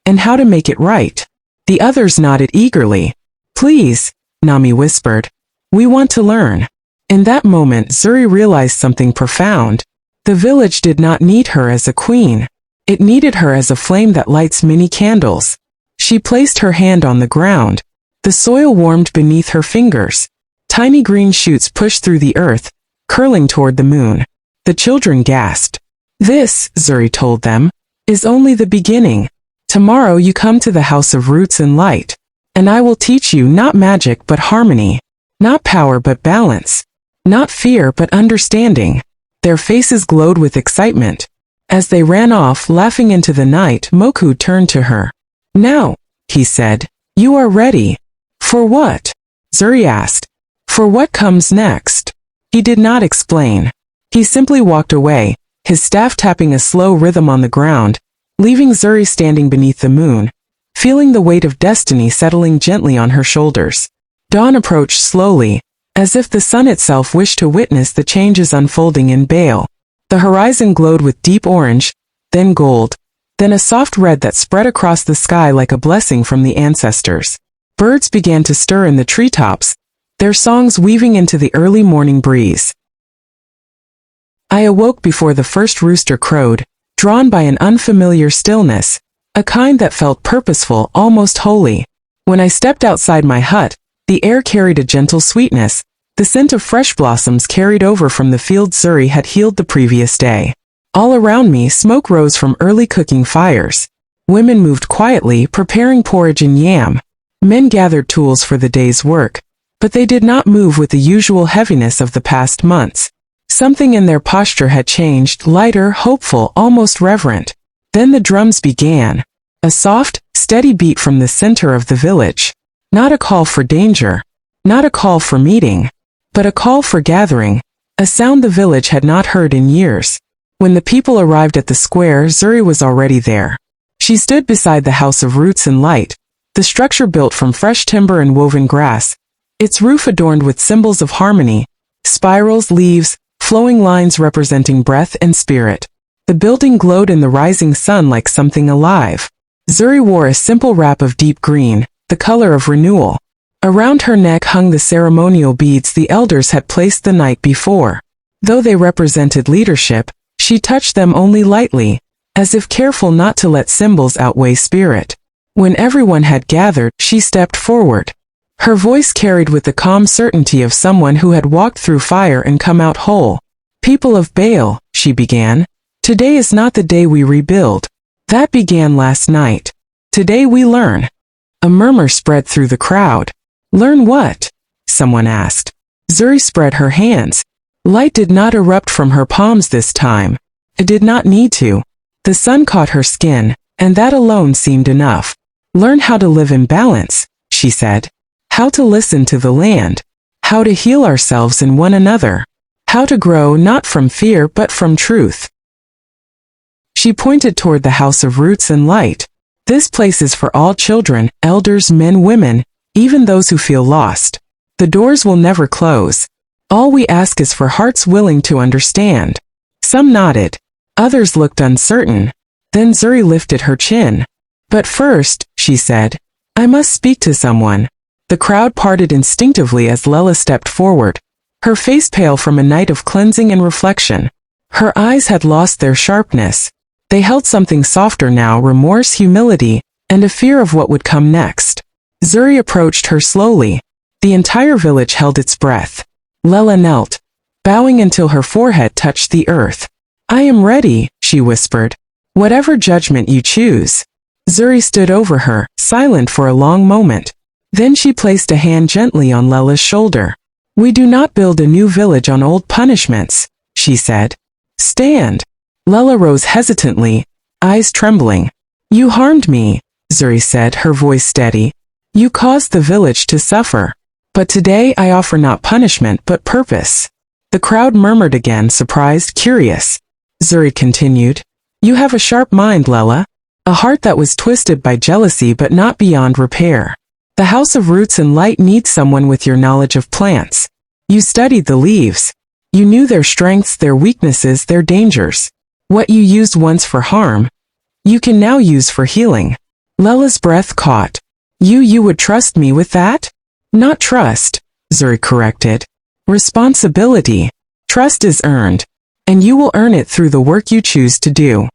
S1: and how to make it right. The others nodded eagerly. Please, Nami whispered. We want to learn. In that moment, Zuri realized something profound. The village did not need her as a queen. It needed her as a flame that lights many candles. She placed her hand on the ground. The soil warmed beneath her fingers. Tiny green shoots pushed through the earth, curling toward the moon. The children gasped. This, Zuri told them, is only the beginning. Tomorrow you come to the House of Roots and Light, and I will teach you not magic but harmony, not power but balance, not fear but understanding. Their faces glowed with excitement. As they ran off, laughing into the night, Moku turned to her. Now, he said, you are ready. For what? Zuri asked. For what comes next? He did not explain. He simply walked away, his staff tapping a slow rhythm on the ground, leaving Zuri standing beneath the moon, feeling the weight of destiny settling gently on her shoulders. Dawn approached slowly, as if the sun itself wished to witness the changes unfolding in Bale. The horizon glowed with deep orange, then gold, then a soft red that spread across the sky like a blessing from the ancestors. Birds began to stir in the treetops, their songs weaving into the early morning breeze. I awoke before the first rooster crowed, drawn by an unfamiliar stillness, a kind that felt purposeful, almost holy. When I stepped outside my hut, the air carried a gentle sweetness, the scent of fresh blossoms carried over from the field Zuri had healed the previous day. All around me, smoke rose from early cooking fires. Women moved quietly, preparing porridge and yam. Men gathered tools for the day's work, but they did not move with the usual heaviness of the past months. Something in their posture had changed, lighter, hopeful, almost reverent. Then the drums began. A soft, steady beat from the center of the village. Not a call for danger. Not a call for meeting. But a call for gathering. A sound the village had not heard in years. When the people arrived at the square, Zuri was already there. She stood beside the House of Roots and Light, the structure built from fresh timber and woven grass, its roof adorned with symbols of harmony, spirals, leaves, flowing lines representing breath and spirit. The building glowed in the rising sun like something alive. Zuri wore a simple wrap of deep green, the color of renewal. Around her neck hung the ceremonial beads the elders had placed the night before. Though they represented leadership, she touched them only lightly, as if careful not to let symbols outweigh spirit. When everyone had gathered, she stepped forward. Her voice carried with the calm certainty of someone who had walked through fire and come out whole. People of Bale, she began, today is not the day we rebuild. That began last night. Today we learn. A murmur spread through the crowd. Learn what? Someone asked. Zuri spread her hands. Light did not erupt from her palms this time. It did not need to. The sun caught her skin, and that alone seemed enough. Learn how to live in balance, she said. How to listen to the land. How to heal ourselves and one another. How to grow not from fear but from truth. She pointed toward the House of Roots and Light. This place is for all children, elders, men, women, even those who feel lost. The doors will never close. All we ask is for hearts willing to understand. Some nodded. Others looked uncertain. Then Zuri lifted her chin. But first, she said, I must speak to someone. The crowd parted instinctively as Lela stepped forward, her face pale from a night of cleansing and reflection. Her eyes had lost their sharpness. They held something softer now, remorse, humility, and a fear of what would come next. Zuri approached her slowly. The entire village held its breath. Lella knelt, bowing until her forehead touched the earth. "I am ready," she whispered. "Whatever judgment you choose." Zuri stood over her, silent for a long moment. Then she placed a hand gently on Lella's shoulder. "We do not build a new village on old punishments," she said. "Stand." Lella rose hesitantly, eyes trembling. "You harmed me," Zuri said, her voice steady. "You caused the village to suffer. But today I offer not punishment but purpose." The crowd murmured again, surprised, curious. Zuri continued. "You have a sharp mind, Lella. A heart that was twisted by jealousy but not beyond repair. The House of Roots and Light needs someone with your knowledge of plants. You studied the leaves. You knew their strengths, their weaknesses, their dangers. What you used once for harm, you can now use for healing." Lella's breath caught. You would trust me with that?" "Not trust," Zuri corrected. "Responsibility. Trust is earned, and you will earn it through the work you choose to do."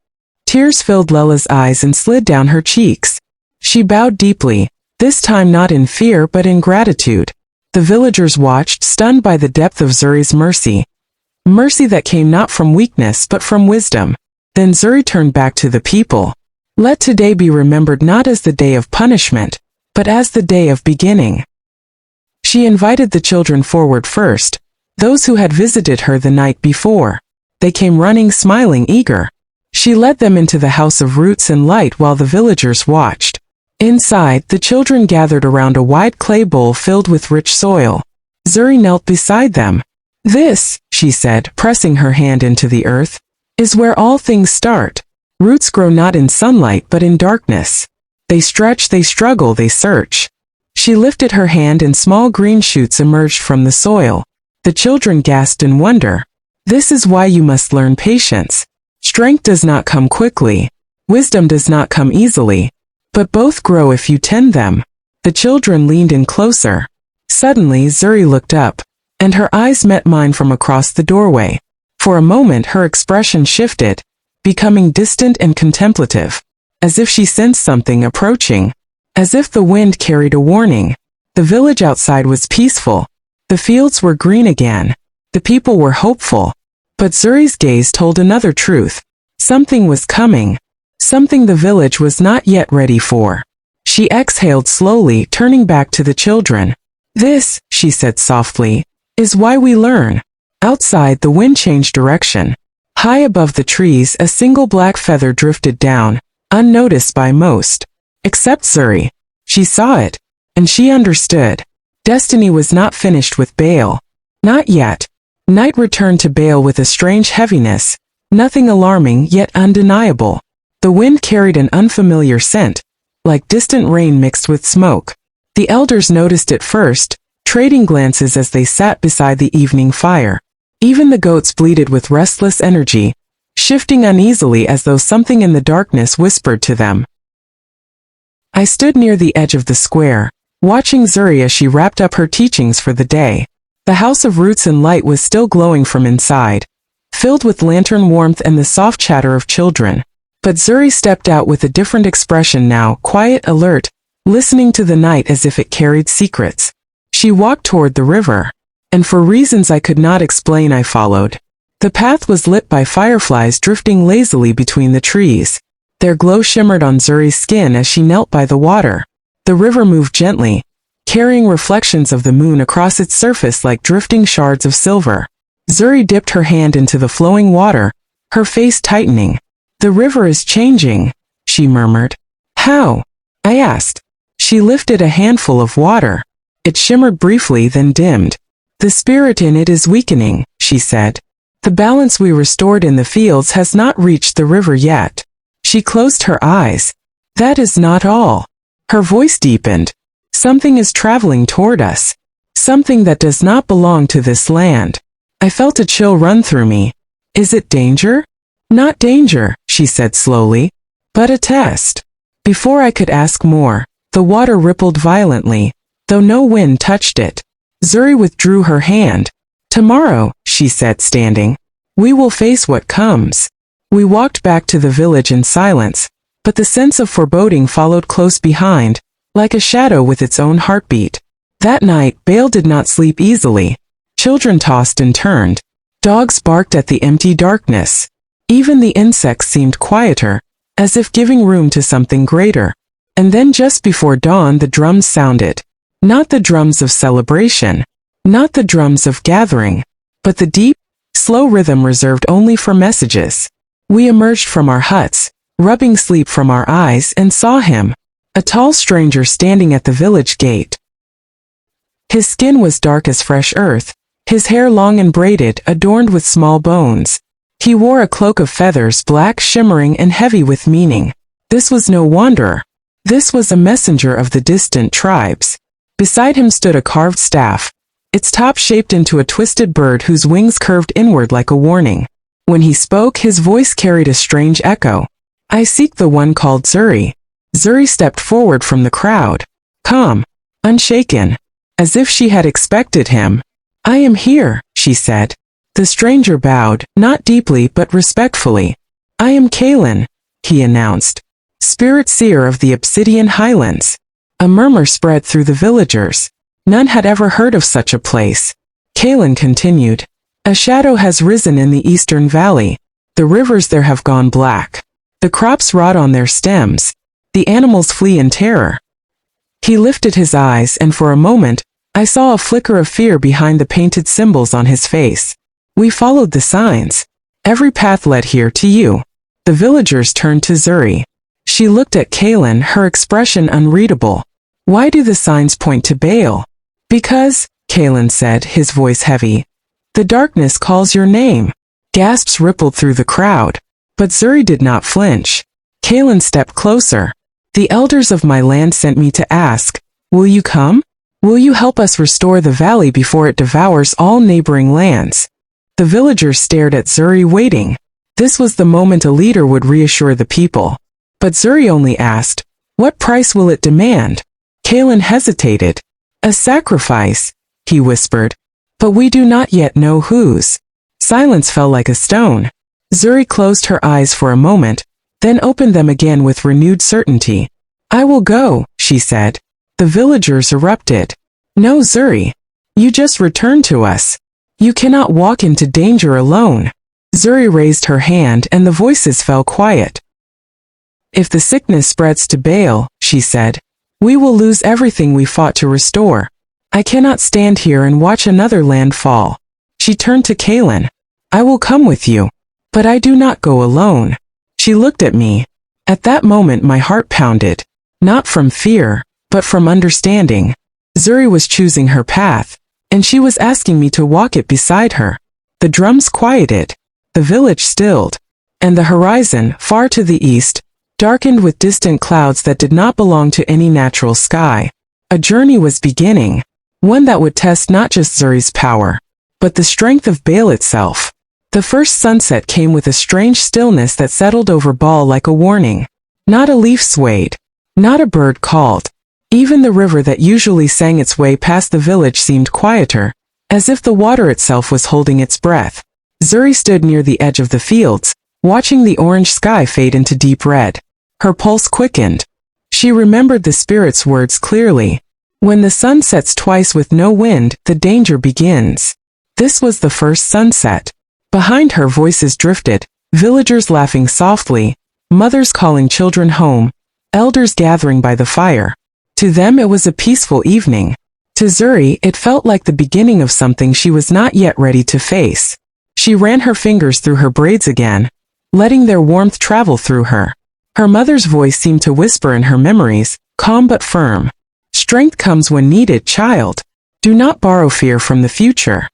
S1: Tears filled Lella's eyes and slid down her cheeks. She bowed deeply, this time not in fear but in gratitude. The villagers watched, stunned by the depth of Zuri's mercy. Mercy that came not from weakness but from wisdom. Then Zuri turned back to the people. "Let today be remembered not as the day of punishment, but as the day of beginning." She invited the children forward first, those who had visited her the night before. They came running, smiling, eager. She led them into the House of Roots and Light while the villagers watched. Inside, the children gathered around a wide clay bowl filled with rich soil. Zuri knelt beside them. "This," she said, pressing her hand into the earth, "is where all things start. Roots grow not in sunlight but in darkness. They stretch, they struggle, they search." She lifted her hand and small green shoots emerged from the soil. The children gasped in wonder. "This is why you must learn patience. Strength does not come quickly. Wisdom does not come easily. But both grow if you tend them." The children leaned in closer. Suddenly Zuri looked up, and her eyes met mine from across the doorway. For a moment her expression shifted, becoming distant and contemplative, as if she sensed something approaching, as if the wind carried a warning. The village outside was peaceful. The fields were green again. The people were hopeful. But Zuri's gaze told another truth. Something was coming. Something the village was not yet ready for. She exhaled slowly, turning back to the children. "This," she said softly, "is why we learn." Outside, the wind changed direction. High above the trees, a single black feather drifted down, unnoticed by most. Except Zuri. She saw it, and she understood. Destiny was not finished with Baal. Not yet. Night returned to Baal with a strange heaviness, nothing alarming yet undeniable. The wind carried an unfamiliar scent, like distant rain mixed with smoke. The elders noticed it first, trading glances as they sat beside the evening fire. Even the goats bleated with restless energy, shifting uneasily as though something in the darkness whispered to them. I stood near the edge of the square, watching Zuri as she wrapped up her teachings for the day. The House of Roots and Light was still glowing from inside, filled with lantern warmth and the soft chatter of children. But Zuri stepped out with a different expression now, quiet, alert, listening to the night as if it carried secrets. She walked toward the river, and for reasons I could not explain I followed. The path was lit by fireflies drifting lazily between the trees. Their glow shimmered on Zuri's skin as she knelt by the water. The river moved gently, carrying reflections of the moon across its surface like drifting shards of silver. Zuri dipped her hand into the flowing water, her face tightening. "The river is changing," she murmured. "How?" I asked. She lifted a handful of water. It shimmered briefly, then dimmed. "The spirit in it is weakening," she said. "The balance we restored in the fields has not reached the river yet." She closed her eyes. "That is not all." Her voice deepened. "Something is traveling toward us. Something that does not belong to this land." I felt a chill run through me. "Is it danger?" "Not danger," she said slowly, "but a test." Before I could ask more, the water rippled violently, though no wind touched it. Zuri withdrew her hand. "Tomorrow," she said, standing, "we will face what comes." We walked back to the village in silence, but the sense of foreboding followed close behind, like a shadow with its own heartbeat. That night, Bale did not sleep easily. Children tossed and turned. Dogs barked at the empty darkness. Even the insects seemed quieter, as if giving room to something greater. And then just before dawn the drums sounded. Not the drums of celebration, not the drums of gathering, but the deep, slow rhythm reserved only for messages. We emerged from our huts, rubbing sleep from our eyes, and saw him, a tall stranger standing at the village gate. His skin was dark as fresh earth, his hair long and braided, adorned with small bones. He wore a cloak of feathers, black, shimmering, and heavy with meaning. This was no wanderer. This was a messenger of the distant tribes. Beside him stood a carved staff, its top shaped into a twisted bird whose wings curved inward like a warning. When he spoke, his voice carried a strange echo. "I seek the one called Zuri." Zuri stepped forward from the crowd, calm, unshaken, as if she had expected him. "I am here," she said. The stranger bowed, not deeply but respectfully. "I am Kalen," he announced, "spirit seer of the Obsidian Highlands." A murmur spread through the villagers. None had ever heard of such a place. Kalen continued, "A shadow has risen in the eastern valley. The rivers there have gone black. The crops rot on their stems. The animals flee in terror." He lifted his eyes, and for a moment, I saw a flicker of fear behind the painted symbols on his face. "We followed the signs. Every path led here to you." The villagers turned to Zuri. She looked at Kalen, her expression unreadable. "Why do the signs point to Baal?" "Because," Kalen said, his voice heavy, "the darkness calls your name." Gasps rippled through the crowd. But Zuri did not flinch. Kalen stepped closer. "The elders of my land sent me to ask, will you come? Will you help us restore the valley before it devours all neighboring lands?" The villagers stared at Zuri, waiting. This was the moment a leader would reassure the people. But Zuri only asked, "What price will it demand?" Kalen hesitated. "A sacrifice," he whispered. "But we do not yet know whose." Silence fell like a stone. Zuri closed her eyes for a moment, then opened them again with renewed certainty. "I will go," she said. The villagers erupted. "No, Zuri. You just returned to us. You cannot walk into danger alone." Zuri raised her hand and the voices fell quiet. "If the sickness spreads to Baal," she said, "we will lose everything we fought to restore. I cannot stand here and watch another land fall." She turned to Kalen. "I will come with you. But I do not go alone." She looked at me. At that moment my heart pounded. Not from fear, but from understanding. Zuri was choosing her path, and she was asking me to walk it beside her. The drums quieted. The village stilled. And the horizon, far to the east, darkened with distant clouds that did not belong to any natural sky. A journey was beginning, one that would test not just Zuri's power, but the strength of Baal itself. The first sunset came with a strange stillness that settled over Baal like a warning. Not a leaf swayed, not a bird called. Even the river that usually sang its way past the village seemed quieter, as if the water itself was holding its breath. Zuri stood near the edge of the fields, watching the orange sky fade into deep red. Her pulse quickened. She remembered the spirit's words clearly. When the sun sets twice with no wind, the danger begins. This was the first sunset. Behind her voices drifted, villagers laughing softly, mothers calling children home, elders gathering by the fire. To them it was a peaceful evening. To Zuri it felt like the beginning of something she was not yet ready to face. She ran her fingers through her braids again, letting their warmth travel through her. Her mother's voice seemed to whisper in her memories, calm but firm. "Strength comes when needed, child. Do not borrow fear from the future."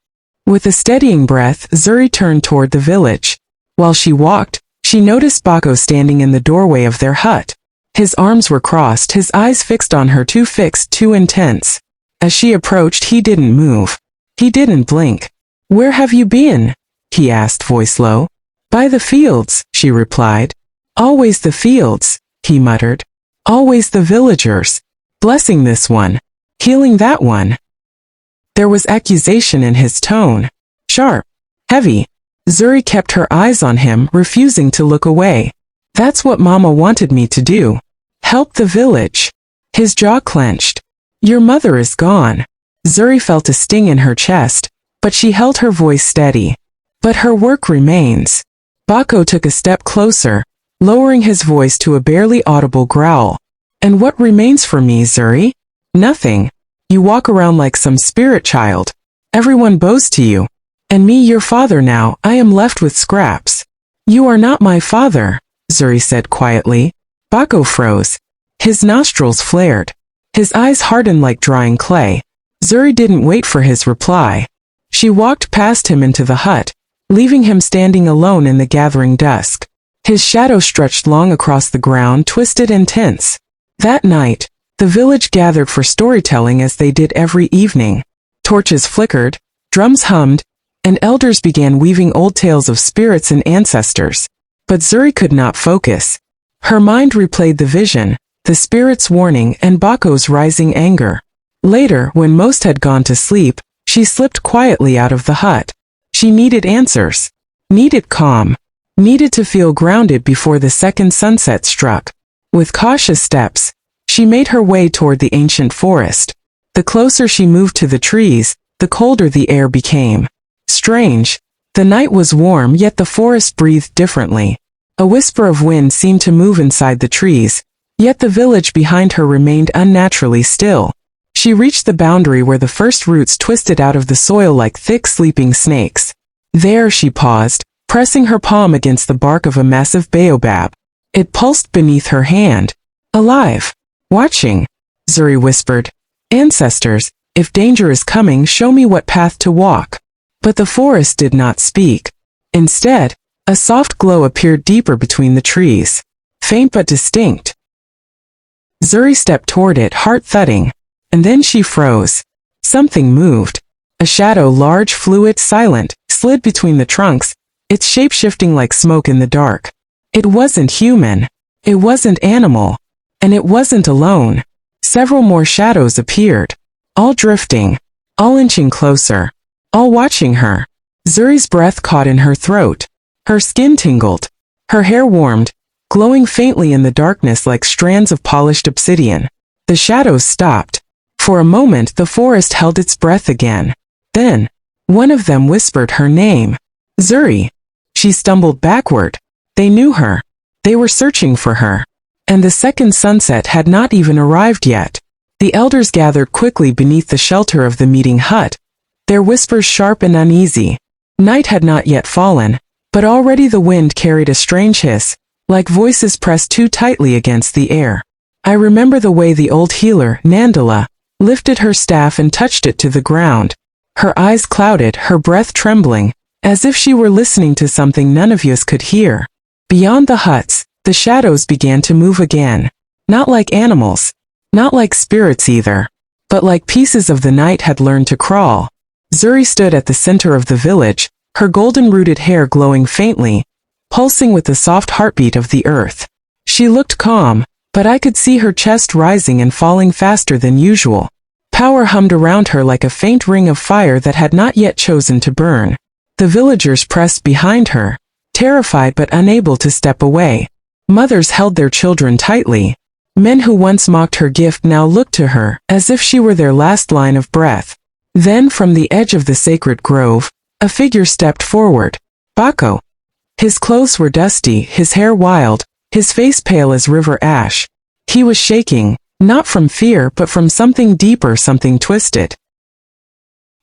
S1: With a steadying breath, Zuri turned toward the village. While she walked, she noticed Bako standing in the doorway of their hut. His arms were crossed, his eyes fixed on her, too fixed, too intense. As she approached, he didn't move. He didn't blink. "Where have you been?" he asked, voice low. "By the fields," she replied. "Always the fields," he muttered. "Always the villagers. Blessing this one, healing that one." There was accusation in his tone. Sharp, heavy, Zuri kept her eyes on him, refusing to look away. That's what Mama wanted me to do. Help the village. His jaw clenched. Your mother is gone. Zuri felt a sting in her chest, but she held her voice steady. But her work remains. Bako took a step closer, lowering his voice to a barely audible growl. And what remains for me, Zuri? Nothing. You walk around like some spirit child. Everyone bows to you. And me, your father now, I am left with scraps. You are not my father, Zuri said quietly. Bako froze. His nostrils flared. His eyes hardened like drying clay. Zuri didn't wait for his reply. She walked past him into the hut, leaving him standing alone in the gathering dusk. His shadow stretched long across the ground, twisted and tense. That night, the village gathered for storytelling as they did every evening. Torches flickered, drums hummed, and elders began weaving old tales of spirits and ancestors. But Zuri could not focus. Her mind replayed the vision, the spirit's warning, and Bako's rising anger. Later, when most had gone to sleep, she slipped quietly out of the hut. She needed answers. Needed calm. Needed to feel grounded before the second sunset struck. With cautious steps, she made her way toward the ancient forest. The closer she moved to the trees, the colder the air became. Strange. The night was warm, yet the forest breathed differently. A whisper of wind seemed to move inside the trees, yet the village behind her remained unnaturally still. She reached the boundary where the first roots twisted out of the soil like thick sleeping snakes. There she paused, pressing her palm against the bark of a massive baobab. It pulsed beneath her hand. Alive. Watching. Zuri whispered. Ancestors, if danger is coming, show me what path to walk. But the forest did not speak. Instead, a soft glow appeared deeper between the trees. Faint but distinct. Zuri stepped toward it, heart thudding. And then she froze. Something moved. A shadow, large, fluid, silent, slid between the trunks, its shape shifting like smoke in the dark. It wasn't human. It wasn't animal. And it wasn't alone. Several more shadows appeared. All drifting. All inching closer. All watching her. Zuri's breath caught in her throat. Her skin tingled. Her hair warmed, glowing faintly in the darkness like strands of polished obsidian. The shadows stopped. For a moment the forest held its breath again. Then, one of them whispered her name. Zuri. She stumbled backward. They knew her. They were searching for her. And the second sunset had not even arrived yet. The elders gathered quickly beneath the shelter of the meeting hut, their whispers sharp and uneasy. Night had not yet fallen, but already the wind carried a strange hiss, like voices pressed too tightly against the air. I remember the way the old healer, Nandala, lifted her staff and touched it to the ground. Her eyes clouded, her breath trembling, as if she were listening to something none of us could hear. Beyond the huts, the shadows began to move again. Not like animals. Not like spirits either. But like pieces of the night had learned to crawl. Zuri stood at the center of the village, her golden-rooted hair glowing faintly, pulsing with the soft heartbeat of the earth. She looked calm, but I could see her chest rising and falling faster than usual. Power hummed around her like a faint ring of fire that had not yet chosen to burn. The villagers pressed behind her, terrified but unable to step away. Mothers held their children tightly. Men who once mocked her gift now looked to her, as if she were their last line of breath. Then from the edge of the sacred grove, a figure stepped forward. Bako. His clothes were dusty, his hair wild, his face pale as river ash. He was shaking, not from fear but from something deeper, something twisted.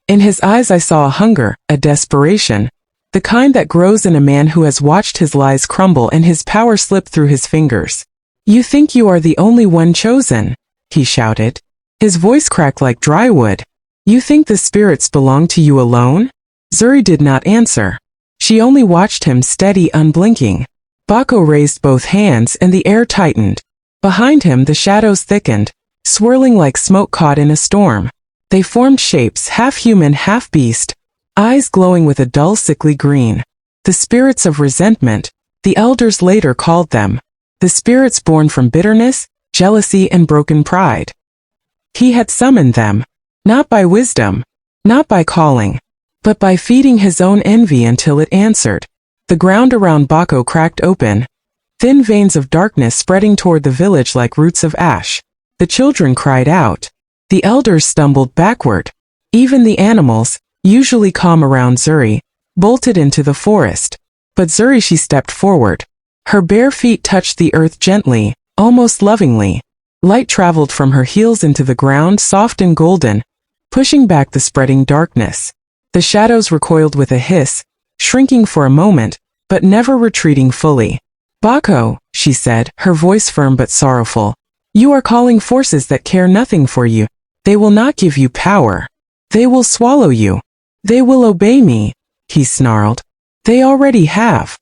S1: In his eyes I saw a hunger, a desperation, the kind that grows in a man who has watched his lies crumble and his power slip through his fingers. You think you are the only one chosen, he shouted. His voice cracked like dry wood. You think the spirits belong to you alone? Zuri did not answer. She only watched him, steady, unblinking. Bako raised both hands and the air tightened. Behind him the shadows thickened, swirling like smoke caught in a storm. They formed shapes, half human, half beast, eyes glowing with a dull sickly green. The spirits of resentment, the elders later called them. The spirits born from bitterness, jealousy, and broken pride. He had summoned them. Not by wisdom, not by calling, but by feeding his own envy until it answered. The ground around Bako cracked open, thin veins of darkness spreading toward the village like roots of ash. The children cried out. The elders stumbled backward. Even the animals, usually calm around Zuri, bolted into the forest. But Zuri, she stepped forward. Her bare feet touched the earth gently, almost lovingly. Light traveled from her heels into the ground, soft and golden, pushing back the spreading darkness. The shadows recoiled with a hiss, shrinking for a moment, but never retreating fully. Bako, she said, her voice firm but sorrowful, you are calling forces that care nothing for you. They will not give you power. They will swallow you. They will obey me, he snarled. They already have.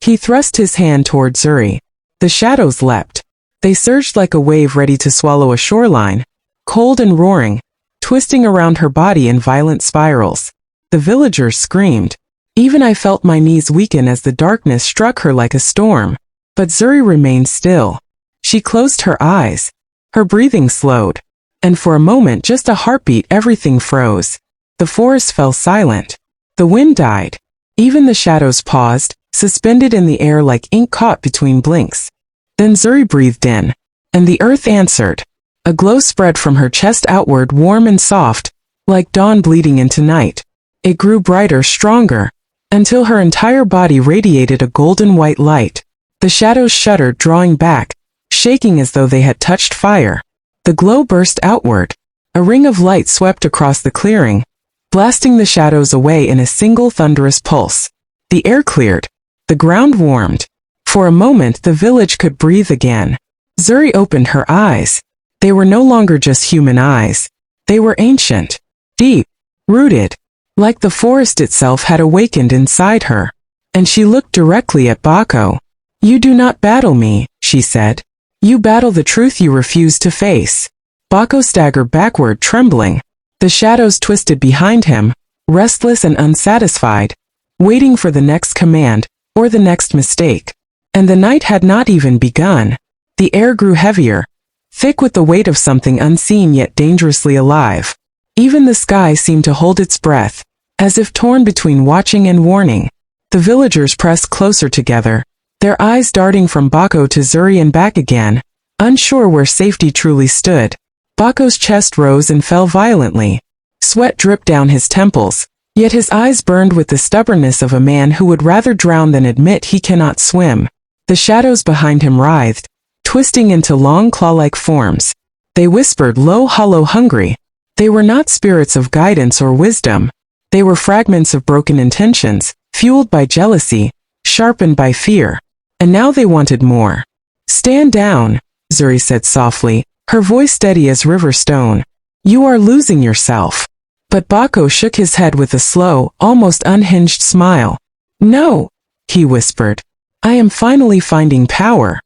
S1: He thrust his hand toward Zuri. The shadows leapt. They surged like a wave ready to swallow a shoreline, cold and roaring, twisting around her body in violent spirals. The villagers screamed. Even I felt my knees weaken as the darkness struck her like a storm. But Zuri remained still. She closed her eyes. Her breathing slowed. And for a moment, just a heartbeat, everything froze. The forest fell silent. The wind died. Even the shadows paused, suspended in the air like ink caught between blinks. Then Zuri breathed in. And the earth answered. A glow spread from her chest outward, warm and soft, like dawn bleeding into night. It grew brighter, stronger, until her entire body radiated a golden white light. The shadows shuddered, drawing back, shaking as though they had touched fire. The glow burst outward. A ring of light swept across the clearing, blasting the shadows away in a single thunderous pulse. The air cleared. The ground warmed. For a moment the village could breathe again. Zuri opened her eyes. They were no longer just human eyes. They were ancient, deep, rooted, like the forest itself had awakened inside her. And she looked directly at Bako. You do not battle me, she said. You battle the truth you refuse to face. Bako staggered backward, trembling. The shadows twisted behind him, restless and unsatisfied, waiting for the next command, or the next mistake. And the night had not even begun. The air grew heavier, thick with the weight of something unseen yet dangerously alive. Even the sky seemed to hold its breath, as if torn between watching and warning. The villagers pressed closer together, their eyes darting from Bako to Zuri and back again, unsure where safety truly stood. Bako's chest rose and fell violently. Sweat dripped down his temples, yet his eyes burned with the stubbornness of a man who would rather drown than admit he cannot swim. The shadows behind him writhed, twisting into long claw-like forms. They whispered low, hollow, hungry. They were not spirits of guidance or wisdom. They were fragments of broken intentions, fueled by jealousy, sharpened by fear. And now they wanted more. Stand down, Zuri said softly, her voice steady as river stone. You are losing yourself. But Bako shook his head with a slow, almost unhinged smile. No, he whispered. I am finally finding power.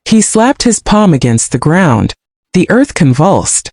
S1: He slapped his palm against the ground. The earth convulsed.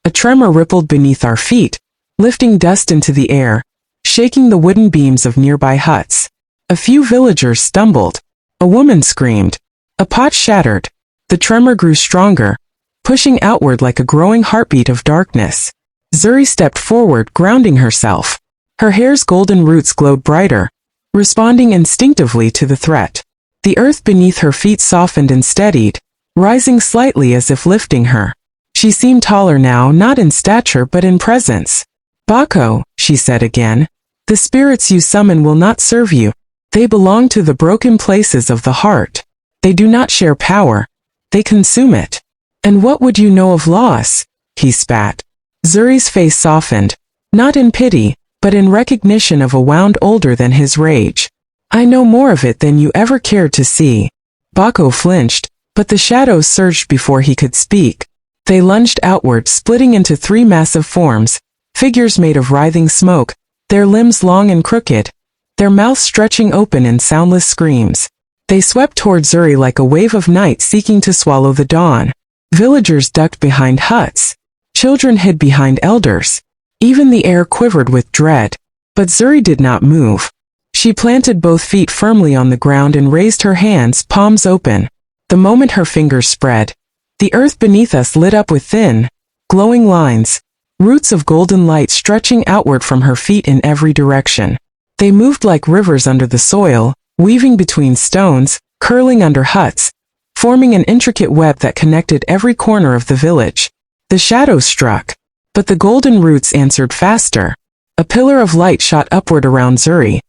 S1: A tremor rippled beneath our feet, lifting dust into the air, shaking the wooden beams of nearby huts. A few villagers stumbled. A woman screamed. A pot shattered. The tremor grew stronger, pushing outward like a growing heartbeat of darkness. Zuri stepped forward, grounding herself. Her hair's golden roots glowed brighter, responding instinctively to the threat. The earth beneath her feet softened and steadied, rising slightly as if lifting her. She seemed taller now, not in stature but in presence. Bako, she said again, the spirits you summon will not serve you. They belong to the broken places of the heart. They do not share power. They consume it. And what would you know of loss? He spat. Zuri's face softened, not in pity, but in recognition of a wound older than his rage. I know more of it than you ever cared to see. Bako flinched, but the shadows surged before he could speak. They lunged outward, splitting into three massive forms, figures made of writhing smoke, their limbs long and crooked, their mouths stretching open in soundless screams. They swept toward Zuri like a wave of night seeking to swallow the dawn. Villagers ducked behind huts. Children hid behind elders. Even the air quivered with dread. But Zuri did not move. She planted both feet firmly on the ground and raised her hands, palms open. The moment her fingers spread, the earth beneath us lit up with thin, glowing lines, roots of golden light stretching outward from her feet in every direction. They moved like rivers under the soil, weaving between stones, curling under huts, forming an intricate web that connected every corner of the village. The shadows struck, but the golden roots answered faster. A pillar of light shot upward around Zuri,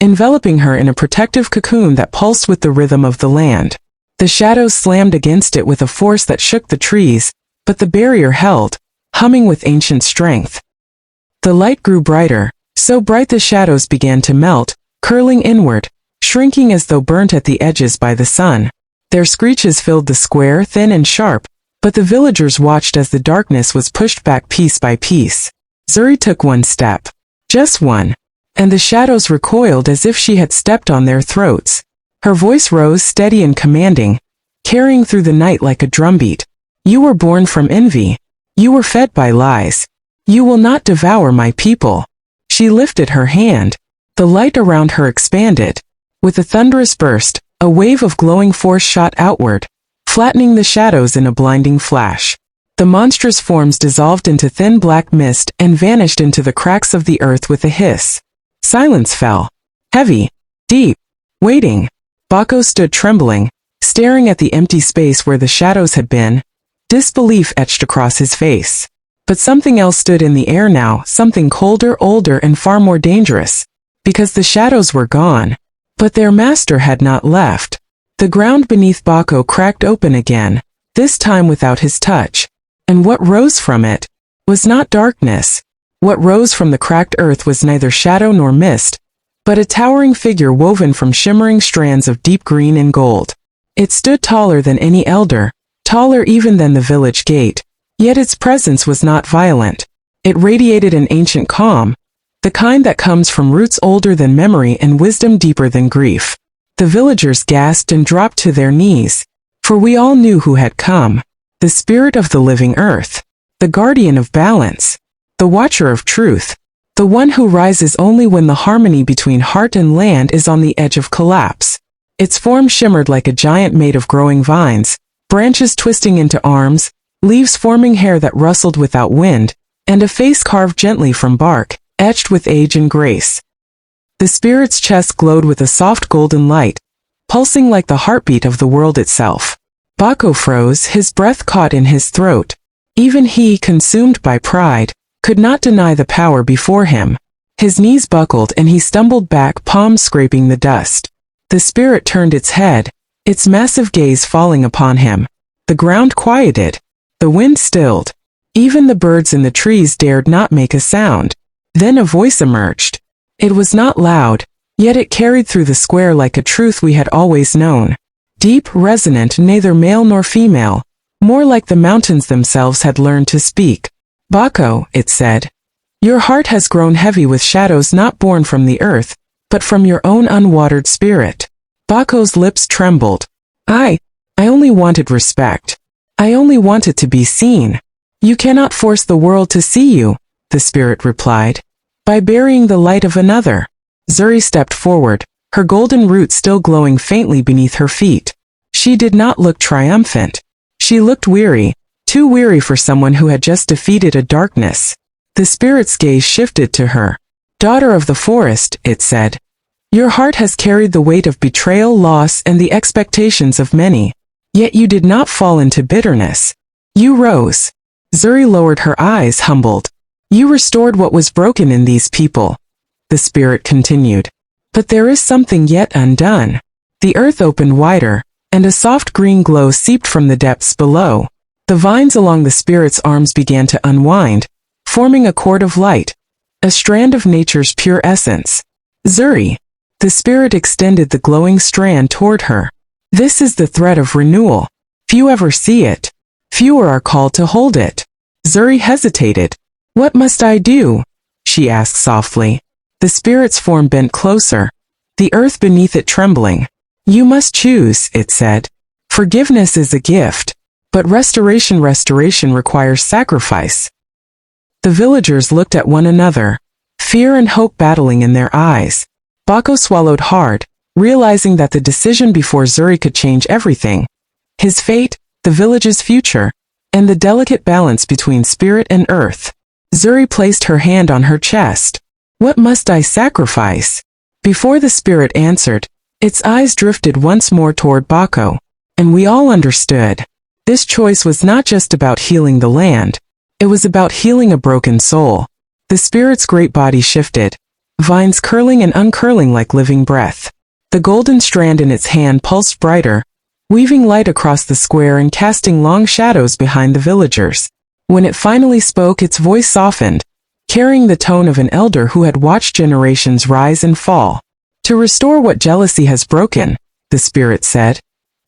S1: enveloping her in a protective cocoon that pulsed with the rhythm of the land. The shadows slammed against it with a force that shook the trees, but the barrier held, humming with ancient strength. The light grew brighter, so bright the shadows began to melt, curling inward, shrinking as though burnt at the edges by the sun. Their screeches filled the square, thin and sharp, but the villagers watched as the darkness was pushed back piece by piece. Zuri took one step. Just one. And the shadows recoiled as if she had stepped on their throats. Her voice rose steady and commanding, carrying through the night like a drumbeat. You were born from envy. You were fed by lies. You will not devour my people. She lifted her hand. The light around her expanded. With a thunderous burst, a wave of glowing force shot outward, flattening the shadows in a blinding flash. The monstrous forms dissolved into thin black mist and vanished into the cracks of the earth with a hiss. Silence fell. Heavy. Deep. Waiting. Baco stood trembling, staring at the empty space where the shadows had been, disbelief etched across his face. But something else stood in the air now, something colder, older, and far more dangerous. Because the shadows were gone. But their master had not left. The ground beneath Baco cracked open again, this time without his touch. And what rose from it was not darkness. What rose from the cracked earth was neither shadow nor mist, but a towering figure woven from shimmering strands of deep green and gold. It stood taller than any elder, taller even than the village gate, yet its presence was not violent. It radiated an ancient calm, the kind that comes from roots older than memory and wisdom deeper than grief. The villagers gasped and dropped to their knees, for we all knew who had come. The spirit of the living earth, the guardian of balance, the watcher of truth, the one who rises only when the harmony between heart and land is on the edge of collapse. Its form shimmered like a giant made of growing vines, branches twisting into arms, leaves forming hair that rustled without wind, and a face carved gently from bark, etched with age and grace. The spirit's chest glowed with a soft golden light, pulsing like the heartbeat of the world itself. Baco froze, his breath caught in his throat. Even he, consumed by pride, could not deny the power before him. His knees buckled and he stumbled back, palms scraping the dust. The spirit turned its head, its massive gaze falling upon him. The ground quieted. The wind stilled. Even the birds in the trees dared not make a sound. Then a voice emerged. It was not loud, yet it carried through the square like a truth we had always known. Deep, resonant, neither male nor female, more like the mountains themselves had learned to speak. Baco, it said, your heart has grown heavy with shadows not born from the earth, but from your own unwatered spirit. Baco's lips trembled. I only wanted respect. I only wanted to be seen. You cannot force the world to see you, the spirit replied, by burying the light of another. Zuri stepped forward, her golden roots still glowing faintly beneath her feet. She did not look triumphant. She looked weary, too weary for someone who had just defeated a darkness. The spirit's gaze shifted to her. Daughter of the forest, it said. Your heart has carried the weight of betrayal, loss, and the expectations of many. Yet you did not fall into bitterness. You rose. Zuri lowered her eyes, humbled. You restored what was broken in these people. The spirit continued. But there is something yet undone. The earth opened wider, and a soft green glow seeped from the depths below. The vines along the spirit's arms began to unwind, forming a cord of light, a strand of nature's pure essence. Zuri. The spirit extended the glowing strand toward her. This is the thread of renewal. Few ever see it. Fewer are called to hold it. Zuri hesitated. What must I do? She asked softly. The spirit's form bent closer, the earth beneath it trembling. You must choose, it said. Forgiveness is a gift, but restoration requires sacrifice. The villagers looked at one another, fear and hope battling in their eyes. Baco swallowed hard, realizing that the decision before Zuri could change everything. His fate, the village's future, and the delicate balance between spirit and earth. Zuri placed her hand on her chest. What must I sacrifice? Before the spirit answered, its eyes drifted once more toward Bako, and we all understood. This choice was not just about healing the land. It was about healing a broken soul. The spirit's great body shifted, vines curling and uncurling like living breath. The golden strand in its hand pulsed brighter, weaving light across the square and casting long shadows behind the villagers. When it finally spoke, its voice softened, carrying the tone of an elder who had watched generations rise and fall. To restore what jealousy has broken, the spirit said,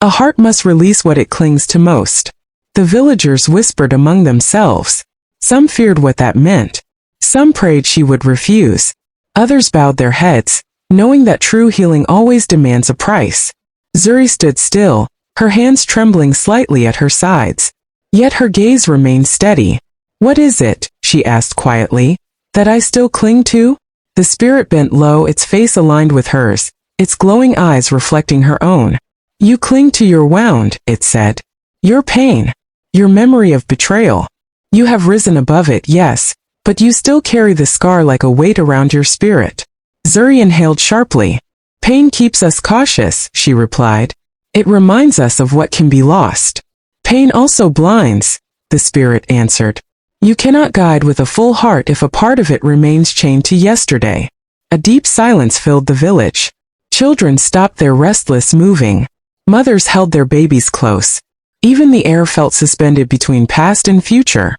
S1: a heart must release what it clings to most. The villagers whispered among themselves. Some feared what that meant. Some prayed she would refuse. Others bowed their heads, knowing that true healing always demands a price. Zuri stood still, her hands trembling slightly at her sides. Yet her gaze remained steady. What is it, she asked quietly, that I still cling to? The spirit bent low, its face aligned with hers, its glowing eyes reflecting her own. You cling to your wound, it said. Your pain. Your memory of betrayal. You have risen above it, yes, but you still carry the scar like a weight around your spirit. Zuri inhaled sharply. Pain keeps us cautious, she replied. It reminds us of what can be lost. Pain also blinds, the spirit answered. You cannot guide with a full heart if a part of it remains chained to yesterday. A deep silence filled the village. Children stopped their restless moving. Mothers held their babies close. Even the air felt suspended between past and future.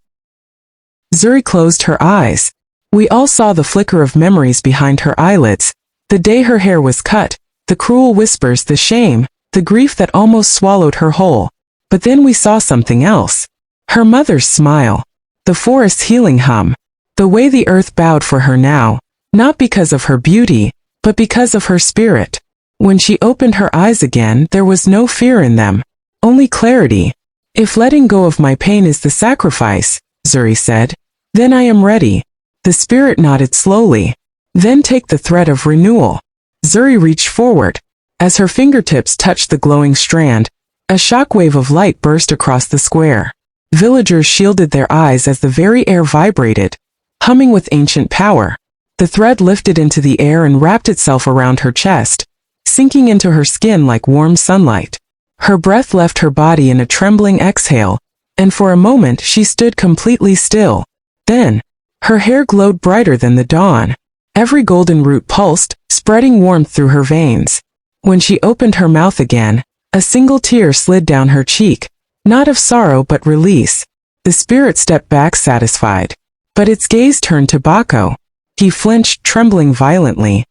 S1: Zuri closed her eyes. We all saw the flicker of memories behind her eyelids. The day her hair was cut, the cruel whispers, the shame, the grief that almost swallowed her whole. But then we saw something else. Her mother's smile. The forest's healing hum. The way the earth bowed for her now, not because of her beauty, but because of her spirit. When she opened her eyes again, there was no fear in them, only clarity. If letting go of my pain is the sacrifice, Zuri said, then I am ready. The spirit nodded slowly. Then take the thread of renewal. Zuri reached forward. As her fingertips touched the glowing strand, a shockwave of light burst across the square. Villagers shielded their eyes as the very air vibrated, humming with ancient power. The thread lifted into the air and wrapped itself around her chest, sinking into her skin like warm sunlight. Her breath left her body in a trembling exhale, and for a moment she stood completely still. Then, her hair glowed brighter than the dawn. Every golden root pulsed, spreading warmth through her veins. When she opened her mouth again, a single tear slid down her cheek, not of sorrow but release. The spirit stepped back satisfied. But its gaze turned to Bako. He flinched, trembling violently.